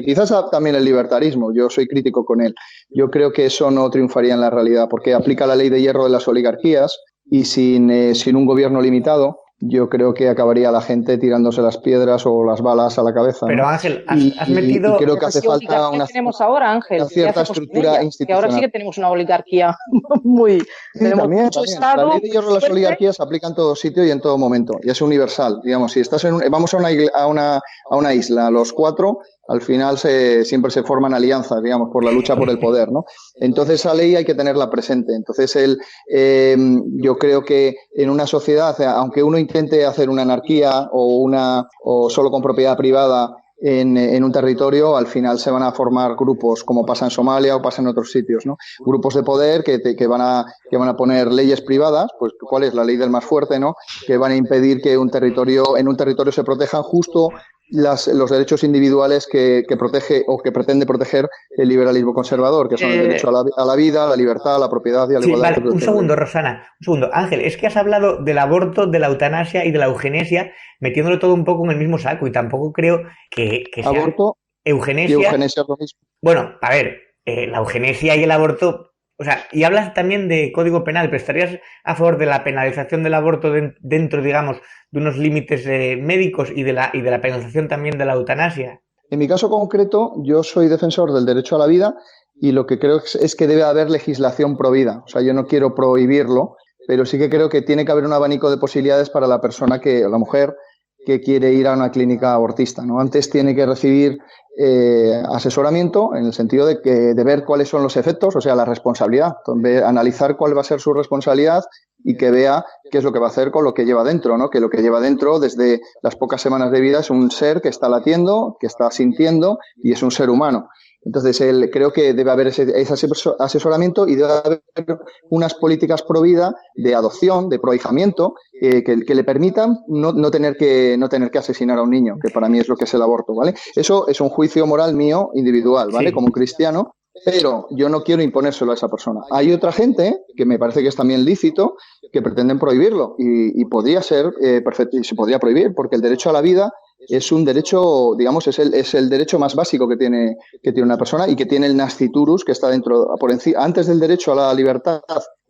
quizás también el libertarismo. Yo soy crítico con él. Yo creo que eso no triunfaría en la realidad, porque aplica la ley de hierro de las oligarquías y sin un gobierno limitado, yo creo que acabaría la gente tirándose las piedras o las balas a la cabeza. Pero, ¿no? Ángel, has metido... Y creo que hace falta una cierta estructura institucional. Que ahora sí que tenemos una oligarquía muy... Sí, también. La ley de hierro de las oligarquías se aplica en todo sitio y en todo momento. Y es universal. Digamos, si estás vamos a una isla, los cuatro, al final siempre se forman alianzas, digamos, por la lucha por el poder, ¿no? Entonces, esa ley hay que tenerla presente. Entonces, yo creo que en una sociedad, aunque uno intente hacer una anarquía o solo con propiedad privada en un territorio, al final se van a formar grupos, como pasa en Somalia o pasa en otros sitios, ¿no? Grupos de poder que van a poner leyes privadas, pues ¿cuál es? La ley del más fuerte, ¿no? Que van a impedir que en un territorio se protejan justo los derechos individuales que protege o que pretende proteger el liberalismo conservador, que son el derecho a la vida, a la libertad, a la propiedad y a la igualdad. Vale, un segundo, Rosana, Ángel, es que has hablado del aborto, de la eutanasia y de la eugenesia, metiéndolo todo un poco en el mismo saco, y tampoco creo que sea aborto eugenesia. Y eugenesia es lo mismo. Bueno, a ver, la eugenesia y el aborto... O sea, y hablas también de Código Penal, pero ¿estarías a favor de la penalización del aborto dentro, digamos, de unos límites médicos y de la penalización también de la eutanasia? En mi caso concreto, yo soy defensor del derecho a la vida y lo que creo es que debe haber legislación pro vida. O sea, yo no quiero prohibirlo, pero sí que creo que tiene que haber un abanico de posibilidades para la mujer que quiere ir a una clínica abortista, ¿no? Antes tiene que recibir asesoramiento en el sentido de ver cuáles son los efectos, o sea, la responsabilidad, analizar cuál va a ser su responsabilidad y que vea qué es lo que va a hacer con lo que lleva dentro, ¿no? Que lo que lleva dentro desde las pocas semanas de vida es un ser que está latiendo, que está sintiendo y es un ser humano. Entonces, creo que debe haber ese asesoramiento y debe haber unas políticas pro vida de adopción, de prohijamiento, que le permitan no tener que asesinar a un niño, que para mí es lo que es el aborto, ¿vale? Eso es un juicio moral mío individual, ¿vale? Sí. Como cristiano, pero yo no quiero imponérselo a esa persona. Hay otra gente, que me parece que es también lícito, que pretenden prohibirlo y podría ser perfecto, y se podría prohibir, porque el derecho a la vida es un derecho, digamos, es el derecho más básico que tiene una persona y que tiene el nasciturus que está dentro, por encima, antes del derecho a la libertad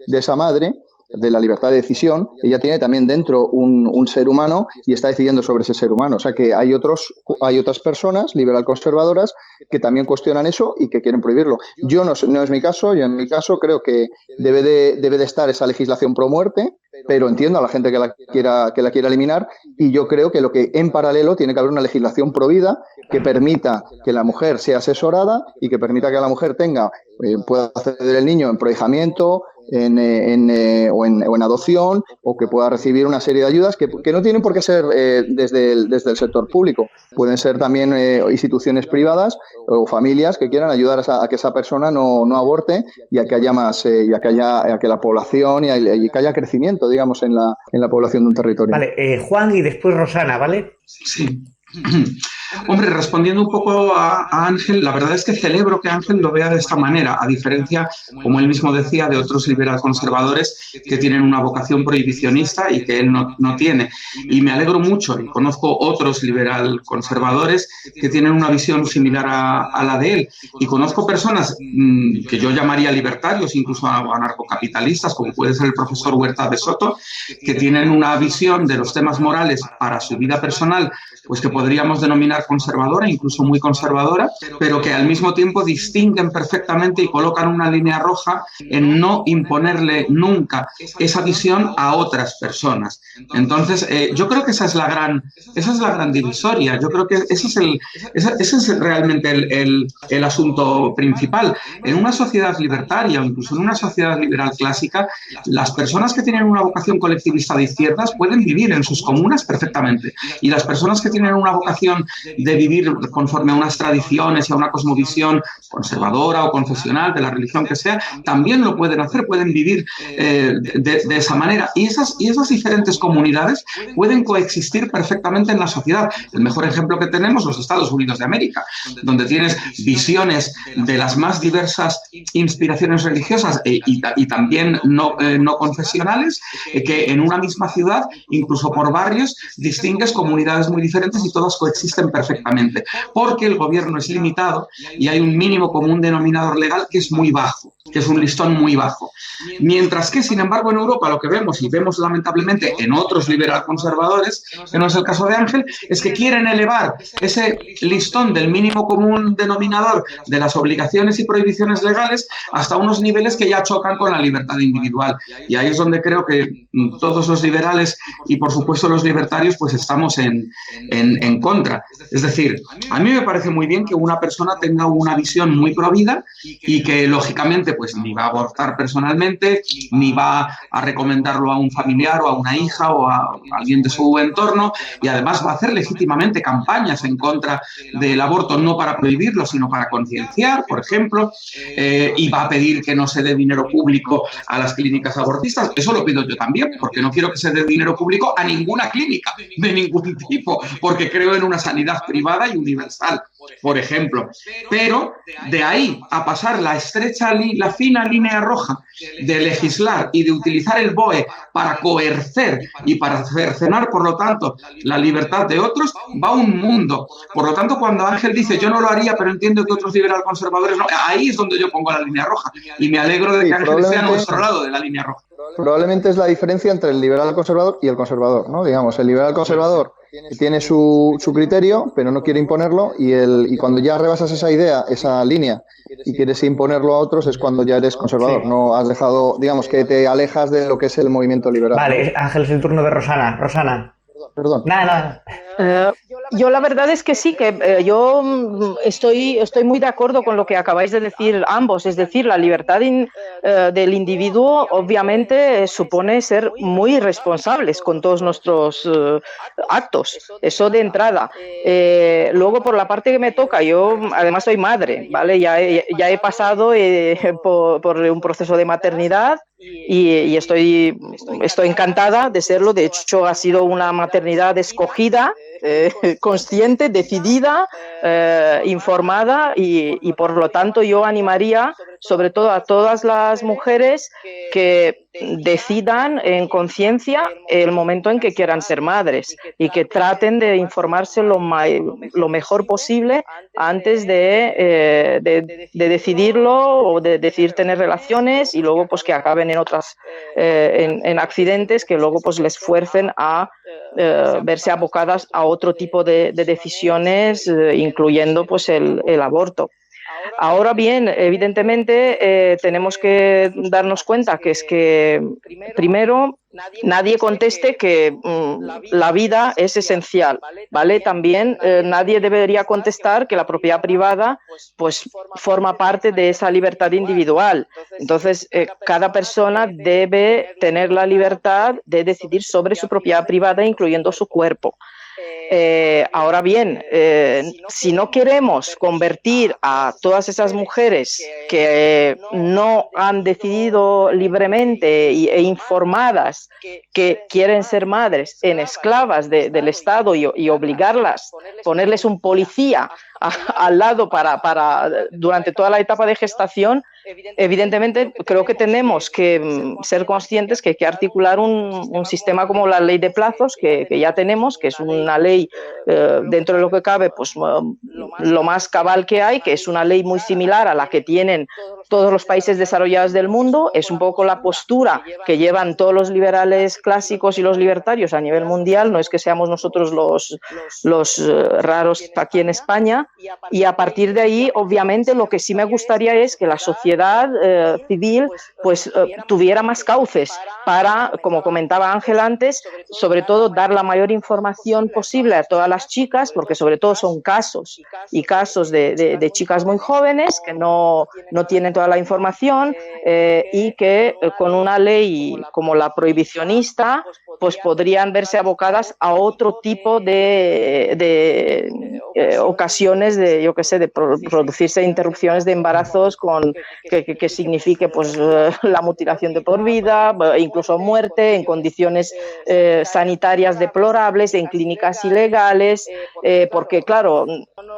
de esa madre, de la libertad de decisión, ella tiene también dentro un ser humano y está decidiendo sobre ese ser humano. O sea que hay otras personas liberal conservadoras que también cuestionan eso y que quieren prohibirlo. No es mi caso. Yo en mi caso creo que debe de estar esa legislación pro muerte, pero entiendo a la gente que la quiera eliminar, y yo creo que en paralelo tiene que haber una legislación pro vida que permita que la mujer sea asesorada y que permita que la mujer pueda acceder el niño en prohijamiento, o en adopción, o que pueda recibir una serie de ayudas que no tienen por qué ser desde el sector público. Pueden ser también instituciones privadas o familias que quieran ayudar a que esa persona no aborte y a que haya más, a que la población y que haya crecimiento, digamos, en la población de un territorio. Vale, Juan y después Rosana, ¿vale? Sí. Hombre, respondiendo un poco a Ángel, la verdad es que celebro que Ángel lo vea de esta manera, a diferencia, como él mismo decía, de otros liberal conservadores que tienen una vocación prohibicionista y que él no tiene. Y me alegro mucho, y conozco otros liberal conservadores que tienen una visión similar a la de él. Y conozco personas que yo llamaría libertarios, incluso anarcocapitalistas, como puede ser el profesor Huerta de Soto, que tienen una visión de los temas morales para su vida personal, pues que podríamos denominar conservadora, incluso muy conservadora, pero que al mismo tiempo distinguen perfectamente y colocan una línea roja en no imponerle nunca esa visión a otras personas. Entonces, yo creo que esa es la gran divisoria. Yo creo que ese es realmente el asunto principal. En una sociedad libertaria o incluso en una sociedad liberal clásica, las personas que tienen una vocación colectivista de izquierdas pueden vivir en sus comunas perfectamente, y las personas que tienen una vocación de vivir conforme a unas tradiciones y a una cosmovisión conservadora o confesional, de la religión que sea, también lo pueden hacer, pueden vivir de esa manera. Y esas diferentes comunidades pueden coexistir perfectamente en la sociedad. El mejor ejemplo que tenemos, los Estados Unidos de América, donde tienes visiones de las más diversas inspiraciones religiosas y también no confesionales, que en una misma ciudad, incluso por barrios, distingues comunidades muy diferentes y todas coexisten perfectamente, porque el gobierno es limitado y hay un mínimo común denominador legal que es muy bajo, que es un listón muy bajo. Mientras que, sin embargo, en Europa lo que vemos, y vemos lamentablemente en otros liberal conservadores, que no es el caso de Ángel, es que quieren elevar ese listón del mínimo común denominador de las obligaciones y prohibiciones legales hasta unos niveles que ya chocan con la libertad individual. Y ahí es donde creo que todos los liberales y, por supuesto, los libertarios, pues estamos en contra. Es decir, a mí me parece muy bien que una persona tenga una visión muy provida y que, lógicamente, pues ni va a abortar personalmente, ni va a recomendarlo a un familiar o a una hija o a alguien de su entorno, y además va a hacer legítimamente campañas en contra del aborto, no para prohibirlo, sino para concienciar, por ejemplo, y va a pedir que no se dé dinero público a las clínicas abortistas. Eso lo pido yo también, porque no quiero que se dé dinero público a ninguna clínica, de ningún tipo, porque creo en una sanidad privada y universal, por ejemplo. Pero de ahí a pasar la fina línea roja de legislar y de utilizar el BOE para coercer y para cercenar, por lo tanto, la libertad de otros, va un mundo. Por lo tanto, cuando Ángel dice yo no lo haría, pero entiendo que otros liberal conservadores no, ahí es donde yo pongo la línea roja. Y me alegro de que Ángel esté a nuestro lado de la línea roja. Probablemente es la diferencia entre el liberal conservador y el conservador, ¿no? Digamos, el liberal conservador tiene su criterio, pero no quiere imponerlo, y cuando ya rebasas esa idea, esa línea, y quieres imponerlo a otros, es cuando ya eres conservador. Sí. No has dejado, digamos, que te alejas de lo que es el movimiento liberal. Vale, Ángel, es el turno de Rosana. Rosana. Perdón. Nada. Yo la verdad es que sí, que yo estoy muy de acuerdo con lo que acabáis de decir ambos. Es decir, la libertad del individuo obviamente supone ser muy responsables con todos nuestros actos. Eso de entrada. Luego, por la parte que me toca, yo además soy madre, ¿vale? Ya he pasado por un proceso de maternidad y estoy encantada de serlo. De hecho, ha sido una maternidad escogida, consciente, decidida, informada y por lo tanto yo animaría sobre todo a todas las mujeres que decidan en conciencia el momento en que quieran ser madres y que traten de informarse lo mejor posible antes de decidirlo o de decidir tener relaciones y luego pues que acaben en otras en accidentes que luego pues les fuercen a verse abocadas a otro tipo de decisiones, incluyendo pues el aborto. Ahora bien, evidentemente tenemos que darnos cuenta que es que, primero, nadie conteste que la vida es esencial, ¿vale? También nadie debería contestar que la propiedad privada pues forma parte de esa libertad individual. Entonces, cada persona debe tener la libertad de decidir sobre su propiedad privada, incluyendo su cuerpo. Ahora bien, si no queremos convertir a todas esas mujeres que no han decidido libremente e informadas que quieren ser madres en esclavas del Estado y obligarlas, ponerles un policía al lado durante toda la etapa de gestación, evidentemente creo que tenemos que ser conscientes que hay que articular un sistema como la ley de plazos que ya tenemos, que es una ley dentro de lo que cabe pues lo más cabal que hay, que es una ley muy similar a la que tienen todos los países desarrollados del mundo. Es un poco la postura que llevan todos los liberales clásicos y los libertarios a nivel mundial. No es que seamos nosotros los raros aquí en España. Y a partir de ahí, obviamente, lo que sí me gustaría es que la sociedad civil pues tuviera más cauces para, como comentaba Ángel antes, sobre todo dar la mayor información posible a todas las chicas, porque sobre todo son casos de chicas muy jóvenes que no tienen toda la información y que con una ley como la prohibicionista pues podrían verse abocadas a otro tipo de ocasiones de, yo qué sé, de producirse interrupciones de embarazos que signifique pues la mutilación de por vida, incluso muerte en condiciones sanitarias deplorables, en clínicas ilegales, porque claro,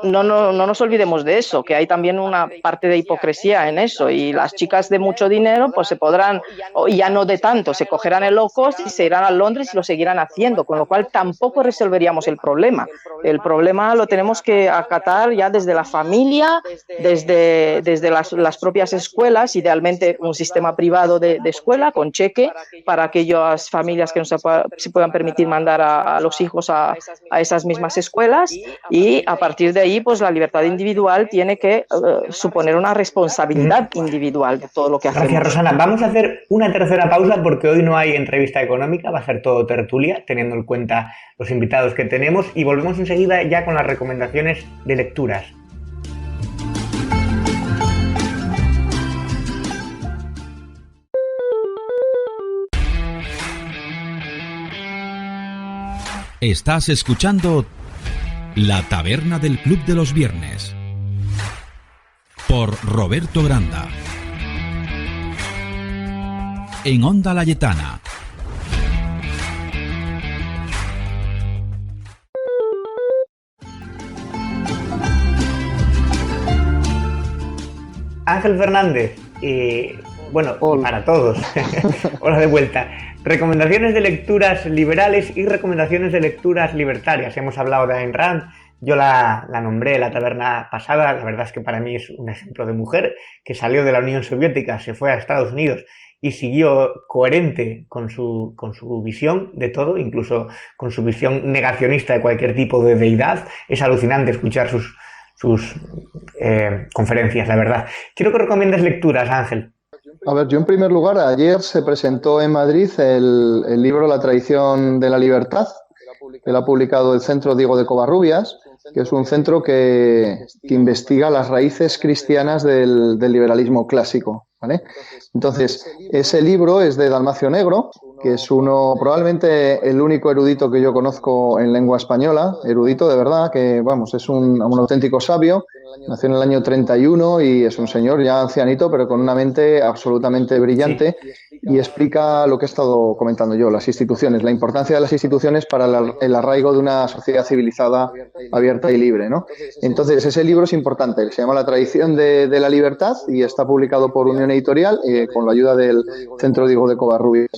no nos olvidemos de eso, que hay también una parte de hipocresía en eso, y las chicas de mucho dinero pues se podrán, o ya no de tanto, se cogerán el low cost y se irán a Londres y lo seguirán haciendo, con lo cual tampoco resolveríamos el problema. El problema lo tenemos que acatar ya desde la familia, desde las propias escuelas, idealmente un sistema privado de escuela con cheque para aquellas familias que no se puedan permitir mandar a los hijos a esas mismas escuelas, y a partir de ahí pues la libertad individual tiene que suponer una responsabilidad individual de todo lo que hacemos. Gracias, Rosana. Vamos a hacer una tercera pausa porque hoy no hay entrevista económica, va a ser todo tertulia, teniendo en cuenta los invitados que tenemos, y volvemos enseguida ya con las recomendaciones de lecturas. Estás escuchando La Taberna del Club de los Viernes por Roberto Granda en Onda Layetana. Ángel Fernández, bueno, hola. Para todos, hola de vuelta. Recomendaciones de lecturas liberales y recomendaciones de lecturas libertarias. Hemos hablado de Ayn Rand, yo la nombré la taberna pasada. La verdad es que para mí es un ejemplo de mujer que salió de la Unión Soviética, se fue a Estados Unidos y siguió coherente con su visión de todo, incluso con su visión negacionista de cualquier tipo de deidad. Es alucinante escuchar sus conferencias, la verdad. Quiero que recomiendes lecturas, Ángel. A ver, yo en primer lugar, ayer se presentó en Madrid el libro La tradición de la libertad, Él ha publicado el Centro Diego de Covarrubias, que es un centro que investiga las raíces cristianas del liberalismo clásico, ¿vale? Entonces, ese libro es de Dalmacio Negro, que es probablemente el único erudito que yo conozco en lengua española, erudito de verdad, que vamos, es un auténtico sabio. Nació en el año 31 y es un señor ya ancianito, pero con una mente absolutamente brillante, y explica lo que he estado comentando yo, las instituciones, la importancia de las instituciones para el arraigo de una sociedad civilizada, abierta y libre, ¿no? Entonces, ese libro es importante, se llama La tradición de la libertad y está publicado por Unión Editorial con la ayuda del Centro Diego de Covarrubias.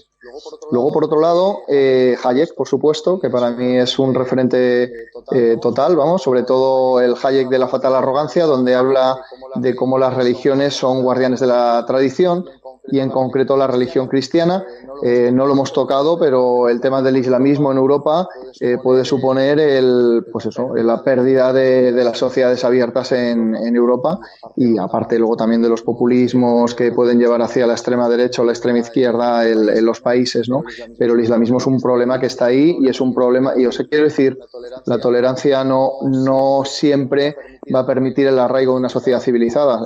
Luego, por otro lado, Hayek, por supuesto, que para mí es un referente total, vamos, sobre todo el Hayek de la fatal arrogancia, donde habla de cómo las religiones son guardianes de la tradición, y en concreto la religión cristiana. No lo hemos tocado, pero el tema del islamismo en Europa puede suponer la pérdida de las sociedades abiertas en Europa, y aparte luego también de los populismos que pueden llevar hacia la extrema derecha o la extrema izquierda en los países, ¿no? Pero el islamismo es un problema que está ahí, y es un problema, y os quiero decir, la tolerancia no siempre va a permitir el arraigo de una sociedad civilizada,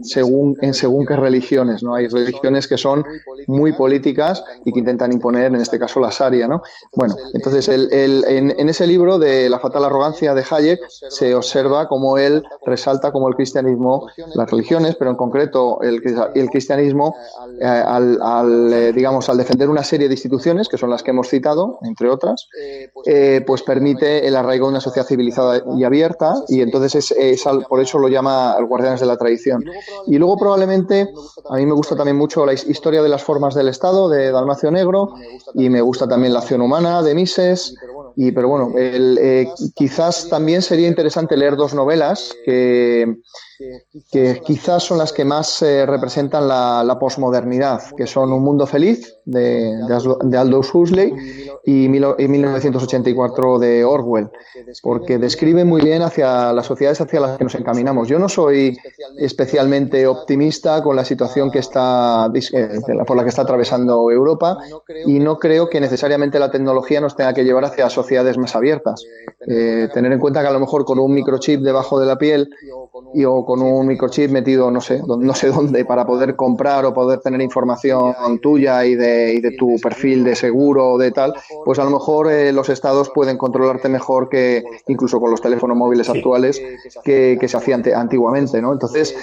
según qué religiones, ¿no? Hay religiones que son muy políticas y que intentan imponer, en este caso, la Sharia, ¿no? Bueno, entonces en ese libro de La fatal arrogancia de Hayek se observa cómo él resalta cómo el cristianismo, las religiones, pero en concreto el cristianismo, al defender una serie de instituciones, que son las que hemos citado, entre otras, pues permite el arraigo de una sociedad civilizada y abierta, y entonces por eso lo llama guardianes de la tradición. Y luego probablemente, a mí me gusta también mucho la historia de las formas del Estado de Dalmacio Negro, y me gusta también La acción humana de Mises. Pero bueno, quizás también sería interesante leer dos novelas que quizás son las que más representan la posmodernidad, que son Un mundo feliz de Aldous Huxley y 1984 de Orwell, porque describe muy bien hacia las sociedades hacia las que nos encaminamos. Yo no soy especialmente optimista con la situación por la que está atravesando Europa, y no creo que necesariamente la tecnología nos tenga que llevar hacia sociedades más abiertas. Tener en cuenta que a lo mejor con un microchip debajo de la piel o con un microchip metido no sé dónde, para poder comprar o poder tener información tuya y de tu perfil de seguro o de tal, pues a lo mejor los estados pueden controlarte mejor que incluso con los teléfonos móviles actuales que se hacía antiguamente, ¿no? Entonces,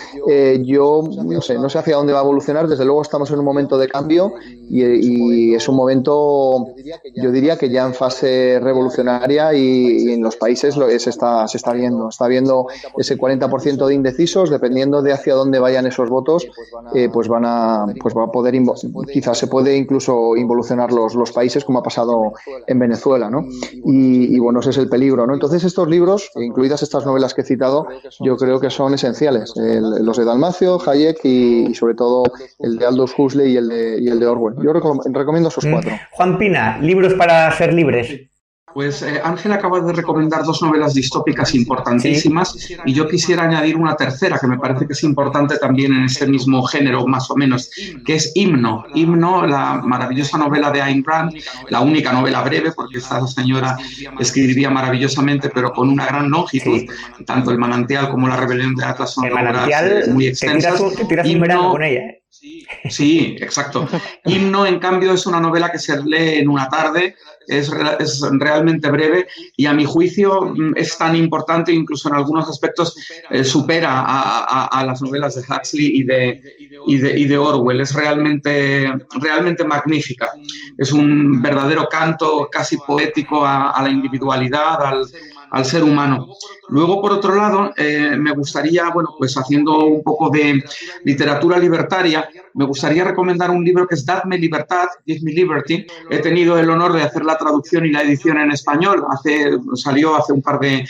yo no sé hacia dónde va a evolucionar. Desde luego estamos en un momento de cambio, y es un momento, yo diría que ya en fase revolucionaria, y en los países se está viendo ese 40% de indecisos. Dependiendo de hacia dónde vayan esos votos, pues va a poder, quizás se puede incluso involucionar los países, como ha pasado en Venezuela, ¿no? Y bueno, ese es el peligro, ¿no? Entonces, estos libros, incluidas estas novelas que he citado, yo creo que son esenciales, los de Dalmacio, Hayek y sobre todo el de Aldous Huxley y el de Orwell. Yo recomiendo esos cuatro. Juan Pina, libros para ser libres. Pues Ángel acaba de recomendar dos novelas distópicas importantísimas, y yo quisiera añadir una tercera que me parece que es importante también en ese mismo género, más o menos, que es Himno. Himno, la maravillosa novela de Ayn Rand, la única novela breve, porque esta señora escribiría maravillosamente, pero con una gran longitud. Tanto El manantial como La rebelión de Atlas son obras muy extensas. Te tiras un verano con ella, ¿eh? Sí, exacto. Himno, en cambio, es una novela que se lee en una tarde. Es realmente breve, y a mi juicio es tan importante, incluso en algunos aspectos supera a las novelas de Huxley y de Orwell. Es realmente magnífica. Es un verdadero canto casi poético a la individualidad, al ser humano. Luego, por otro lado, me gustaría, pues haciendo un poco de literatura libertaria, me gustaría recomendar un libro que es Dadme Libertad, Give Me Liberty. He tenido el honor de hacer la traducción y la edición en español. Salió hace un par de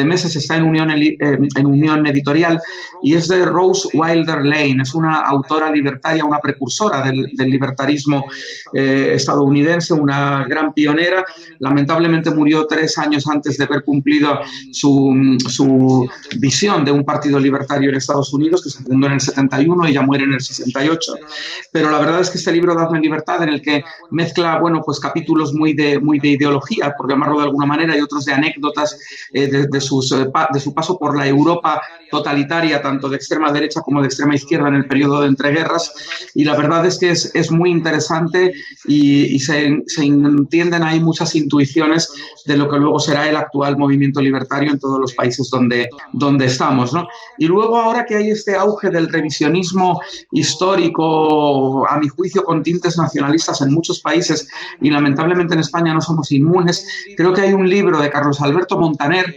meses, está en Unión Editorial, y es de Rose Wilder Lane. Es una autora libertaria, una precursora del libertarismo estadounidense, una gran pionera. Lamentablemente murió 3 años antes de haber cumplido su visión de un partido libertario en Estados Unidos, que se fundó en el 71, y ella muere en el 68. maravilloso. Pero la verdad es que este libro, Dadme Libertad, en el que mezcla, bueno, pues capítulos muy de ideología, por llamarlo de alguna manera, y otros de anécdotas de su paso por la Europa totalitaria, tanto de extrema derecha como de extrema izquierda en el periodo de entreguerras. Y la verdad es que es muy interesante y se entienden ahí muchas intuiciones de lo que luego será el actual movimiento libertario en todos los países donde estamos, ¿no? Y luego, ahora que hay este auge del revisionismo histórico, a mi juicio con tintes nacionalistas en muchos países, y lamentablemente en España no somos inmunes, creo que hay un libro de Carlos Alberto Montaner,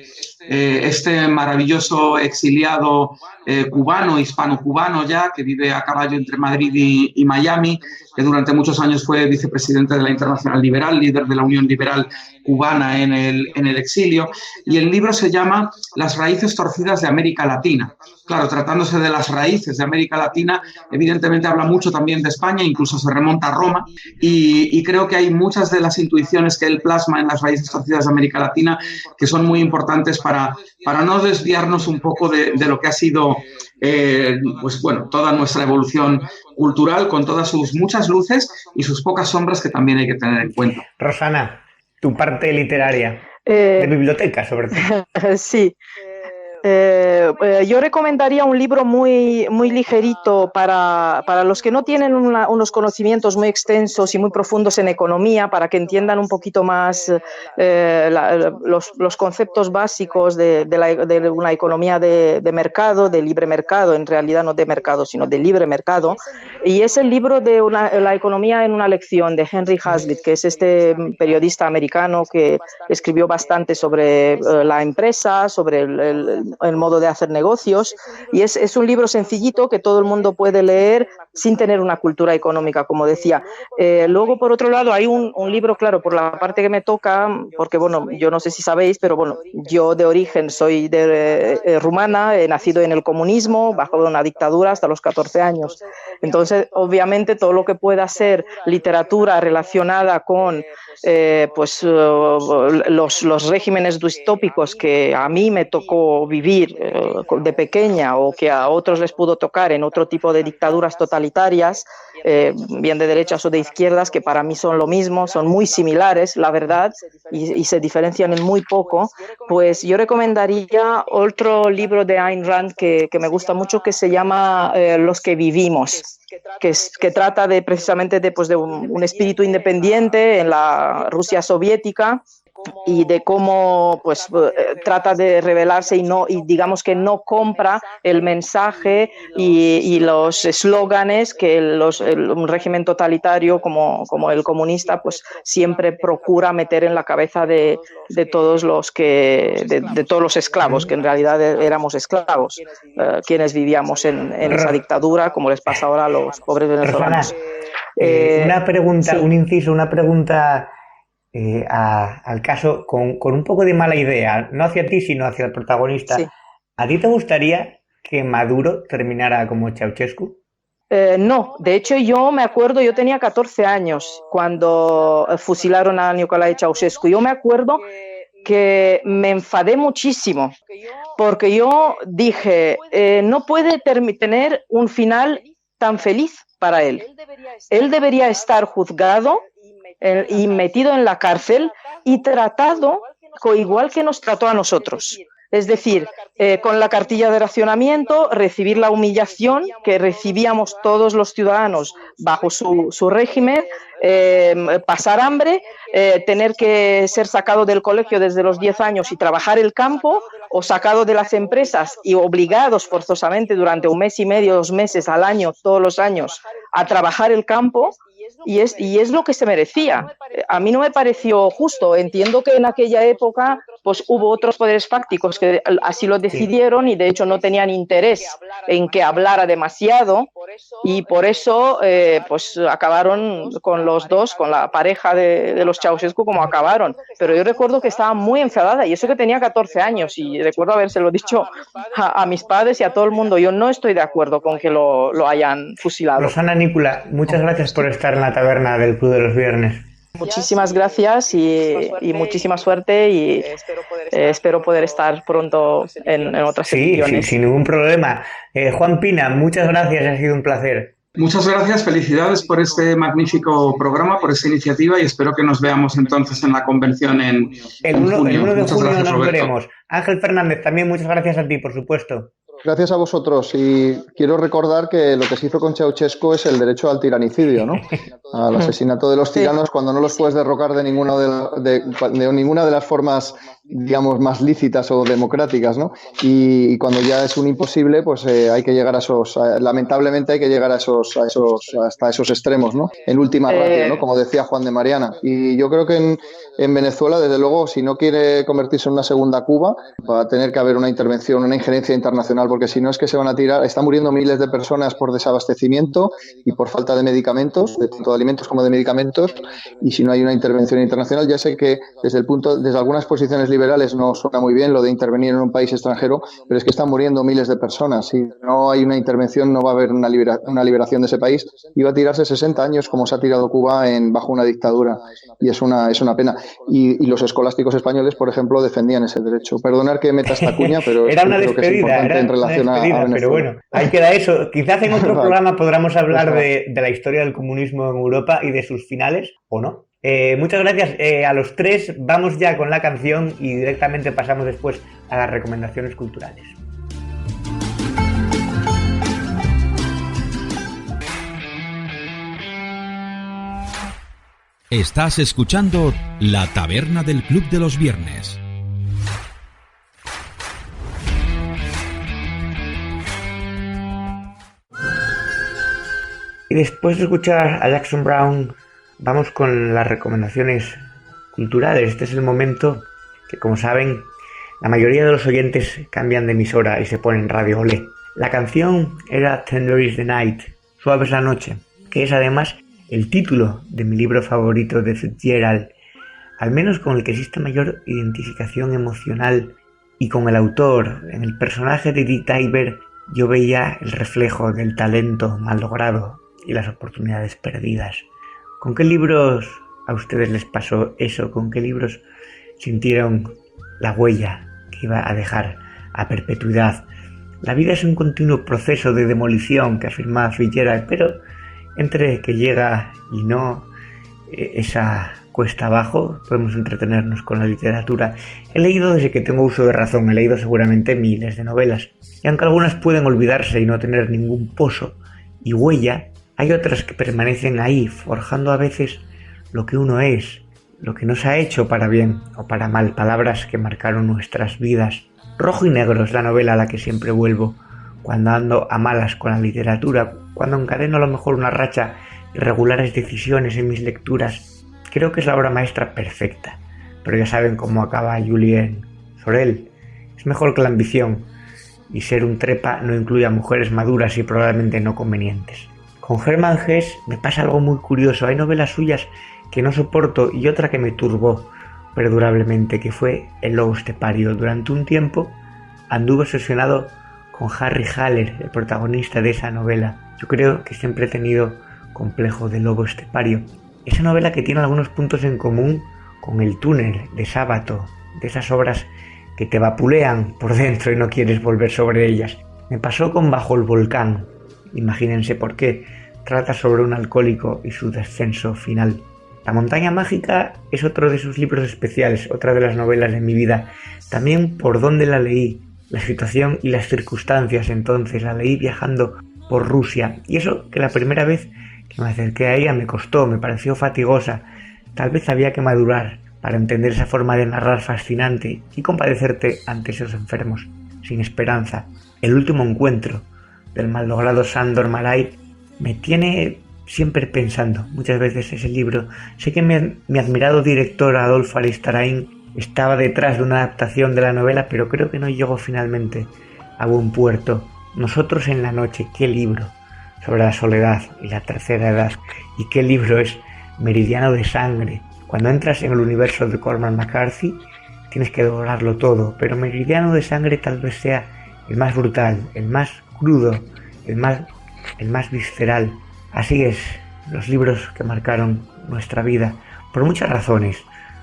este maravilloso exiliado cubano, hispano-cubano ya, que vive a caballo entre Madrid y Miami, que durante muchos años fue vicepresidente de la Internacional Liberal, líder de la Unión Liberal Cubana en el exilio, y el libro se llama Las raíces torcidas de América Latina. Claro, tratándose de las raíces de América Latina, evidentemente habla mucho también de España, incluso se remonta a Roma, y creo que hay muchas de las intuiciones que él plasma en las raíces torcidas de América Latina que son muy importantes para no desviarnos un poco de lo que ha sido pues bueno, toda nuestra evolución cultural, con todas sus muchas luces y sus pocas sombras que también hay que tener en cuenta. Rosana, tu parte literaria, de biblioteca sobre todo. Sí. Yo recomendaría un libro muy, muy ligerito para los que no tienen unos conocimientos muy extensos y muy profundos en economía, para que entiendan un poquito más los conceptos básicos de una economía de mercado, de libre mercado, en realidad no de mercado, sino de libre mercado. Y es el libro de La economía en una lección, de Henry Hazlitt, que es este periodista americano que escribió bastante sobre la empresa, sobre el modo de hacer negocios, y es un libro sencillito que todo el mundo puede leer sin tener una cultura económica, como decía. Luego, por otro lado, hay un libro, claro, por la parte que me toca, porque, bueno, yo no sé si sabéis, pero bueno, yo de origen soy rumana, he nacido en el comunismo, bajo una dictadura hasta los 14 años. Entonces, obviamente, todo lo que pueda ser literatura relacionada con los regímenes distópicos que a mí me tocó vivir de pequeña, o que a otros les pudo tocar en otro tipo de dictaduras totalitarias, bien de derechas o de izquierdas, que para mí son lo mismo, son muy similares, la verdad, y se diferencian en muy poco, pues yo recomendaría otro libro de Ayn Rand que me gusta mucho, que se llama Los que vivimos, que trata precisamente de un espíritu independiente en la Rusia soviética, y de cómo trata de rebelarse y digamos que no compra el mensaje y los eslóganes que un régimen totalitario como el comunista pues siempre procura meter en la cabeza de todos los esclavos, que en realidad éramos esclavos, quienes vivíamos en esa dictadura, como les pasa ahora a los pobres venezolanos. Una pregunta, sí. Un inciso, una pregunta al caso con un poco de mala idea, no hacia ti, sino hacia el protagonista. Sí. ¿A ti te gustaría que Maduro terminara como Ceausescu? No, de hecho yo me acuerdo, yo tenía 14 años cuando fusilaron a Nicolae Ceausescu. Yo me acuerdo que me enfadé muchísimo, porque yo dije, no puede tener un final tan feliz para él. Él debería estar juzgado y metido en la cárcel y tratado igual que nos trató a nosotros. Es decir, con la cartilla de racionamiento, recibir la humillación que recibíamos todos los ciudadanos bajo su régimen, pasar hambre, tener que ser sacado del colegio desde los 10 años y trabajar el campo, o sacado de las empresas y obligados forzosamente durante un mes y medio, 2 meses al año, todos los años, a trabajar el campo. Y es lo que se merecía. A mí no me pareció justo. Entiendo que en aquella época pues hubo otros poderes fácticos que así lo decidieron, y de hecho no tenían interés en que hablara demasiado, y por eso pues acabaron con los dos, con la pareja de los Ceausescu como acabaron. Pero yo recuerdo que estaba muy enfadada, y eso que tenía 14 años, y recuerdo habérselo dicho a mis padres y a todo el mundo. Yo no estoy de acuerdo con que lo hayan fusilado. Rosana Nicola, muchas gracias por estar en la taberna del Club de los Viernes. Muchísimas gracias y muchísima suerte, y espero poder estar pronto en otras ediciones. Sí, sin ningún problema. Juan Pina, muchas gracias, ha sido un placer. Muchas gracias, felicidades por este magnífico programa, por esta iniciativa y espero que nos veamos entonces en la convención en junio. El 1 de muchas junio gracias, nos Roberto. veremos. Ángel Fernández, también muchas gracias a ti, por supuesto. Gracias a vosotros, y quiero recordar que lo que se hizo con Ceausescu es el derecho al tiranicidio, ¿no? Al asesinato de los tiranos cuando no los puedes derrocar de ninguna de las formas, digamos, más lícitas o democráticas, ¿no? Y cuando ya es un imposible, pues hay que llegar lamentablemente hay que llegar hasta esos extremos, ¿no? En última ratio, ¿no? Como decía Juan de Mariana. Y yo creo que en Venezuela, desde luego, si no quiere convertirse en una segunda Cuba, va a tener que haber una intervención, una injerencia internacional, porque si no es que se van a tirar. Están muriendo miles de personas por desabastecimiento y por falta de medicamentos, tanto de alimentos como de medicamentos, y si no hay una intervención internacional, ya sé que desde algunas posiciones liberales no suena muy bien lo de intervenir en un país extranjero, pero es que están muriendo miles de personas. Si no hay una intervención, no va a haber una liberación de ese país, y va a tirarse 60 años como se ha tirado Cuba bajo una dictadura, y es una pena. Y los escolásticos españoles, por ejemplo, defendían ese derecho. Perdonar que meta esta cuña, pero era una creo que es importante en relación a Venezuela. Pero bueno, ahí queda eso. Quizás en otro programa podamos hablar de la historia del comunismo en Europa y de sus finales, ¿o no? Muchas gracias a los tres. Vamos ya con la canción y directamente pasamos después a las recomendaciones culturales. Estás escuchando La Taberna del Club de los Viernes. Y después de escuchar a Jackson Browne, vamos con las recomendaciones culturales. Este es el momento que, como saben, la mayoría de los oyentes cambian de emisora y se ponen Radio Olé. La canción era Tender is the Night, Suave es la noche, que es además el título de mi libro favorito de Fitzgerald, al menos con el que existe mayor identificación emocional, y con el autor. En el personaje de Dee Tiber yo veía el reflejo del talento mal logrado y las oportunidades perdidas. ¿Con qué libros a ustedes les pasó eso? ¿Con qué libros sintieron la huella que iba a dejar a perpetuidad? La vida es un continuo proceso de demolición, que afirmaba Fitzgerald, pero entre que llega y no, esa cuesta abajo, podemos entretenernos con la literatura. He leído desde que tengo uso de razón, he leído seguramente miles de novelas, y aunque algunas pueden olvidarse y no tener ningún pozo y huella, hay otras que permanecen ahí, forjando a veces lo que uno es, lo que nos ha hecho para bien o para mal, palabras que marcaron nuestras vidas. Rojo y Negro es la novela a la que siempre vuelvo cuando ando a malas con la literatura, cuando encadeno a lo mejor una racha de regulares decisiones en mis lecturas. Creo que es la obra maestra perfecta, pero ya saben cómo acaba Julien Sorel. Es mejor que la ambición, y ser un trepa no incluye a mujeres maduras y probablemente no convenientes. Con Hermann Hesse me pasa algo muy curioso. Hay novelas suyas que no soporto y otra que me turbó perdurablemente, que fue El lobo estepario. Durante un tiempo anduve obsesionado con Harry Haller, el protagonista de esa novela. Yo creo que siempre he tenido complejo de lobo estepario. Esa novela que tiene algunos puntos en común con El túnel de Sábato, de esas obras que te vapulean por dentro y no quieres volver sobre ellas. Me pasó con Bajo el volcán. Imagínense por qué. Trata sobre un alcohólico y su descenso final. La montaña mágica es otro de sus libros especiales, otra de las novelas de mi vida. También por dónde la leí, la situación y las circunstancias entonces. La leí viajando por Rusia, y eso que la primera vez que me acerqué a ella me costó, me pareció fatigosa. Tal vez había que madurar para entender esa forma de narrar fascinante y compadecerte ante esos enfermos sin esperanza. El último encuentro del mallogrado Sándor Márai me tiene siempre pensando. Muchas veces ese libro, sé que mi admirado director Adolfo Aristarain estaba detrás de una adaptación de la novela, pero creo que no llegó finalmente a buen puerto. Nosotros en la noche, qué libro sobre la soledad y la tercera edad, y qué libro es Meridiano de Sangre. Cuando entras en el universo de Cormac McCarthy tienes que devorarlo todo, pero Meridiano de Sangre tal vez sea el más brutal, el más crudo, el más visceral. Así es, los libros que marcaron nuestra vida, por muchas razones.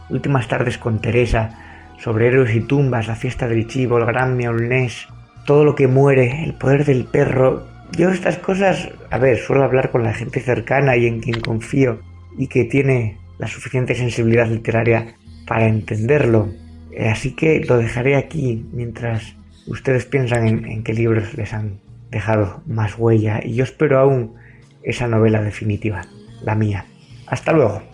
Últimas tardes con Teresa, sobre héroes y tumbas, La fiesta del chivo, El gran Miaulnés, Todo lo que muere, El poder del perro, Yo estas cosas, suelo hablar con la gente cercana y en quien confío y que tiene la suficiente sensibilidad literaria para entenderlo. Así que lo dejaré aquí mientras ustedes piensan en qué libros les han dejado más huella, y yo espero aún esa novela definitiva, la mía. Hasta luego.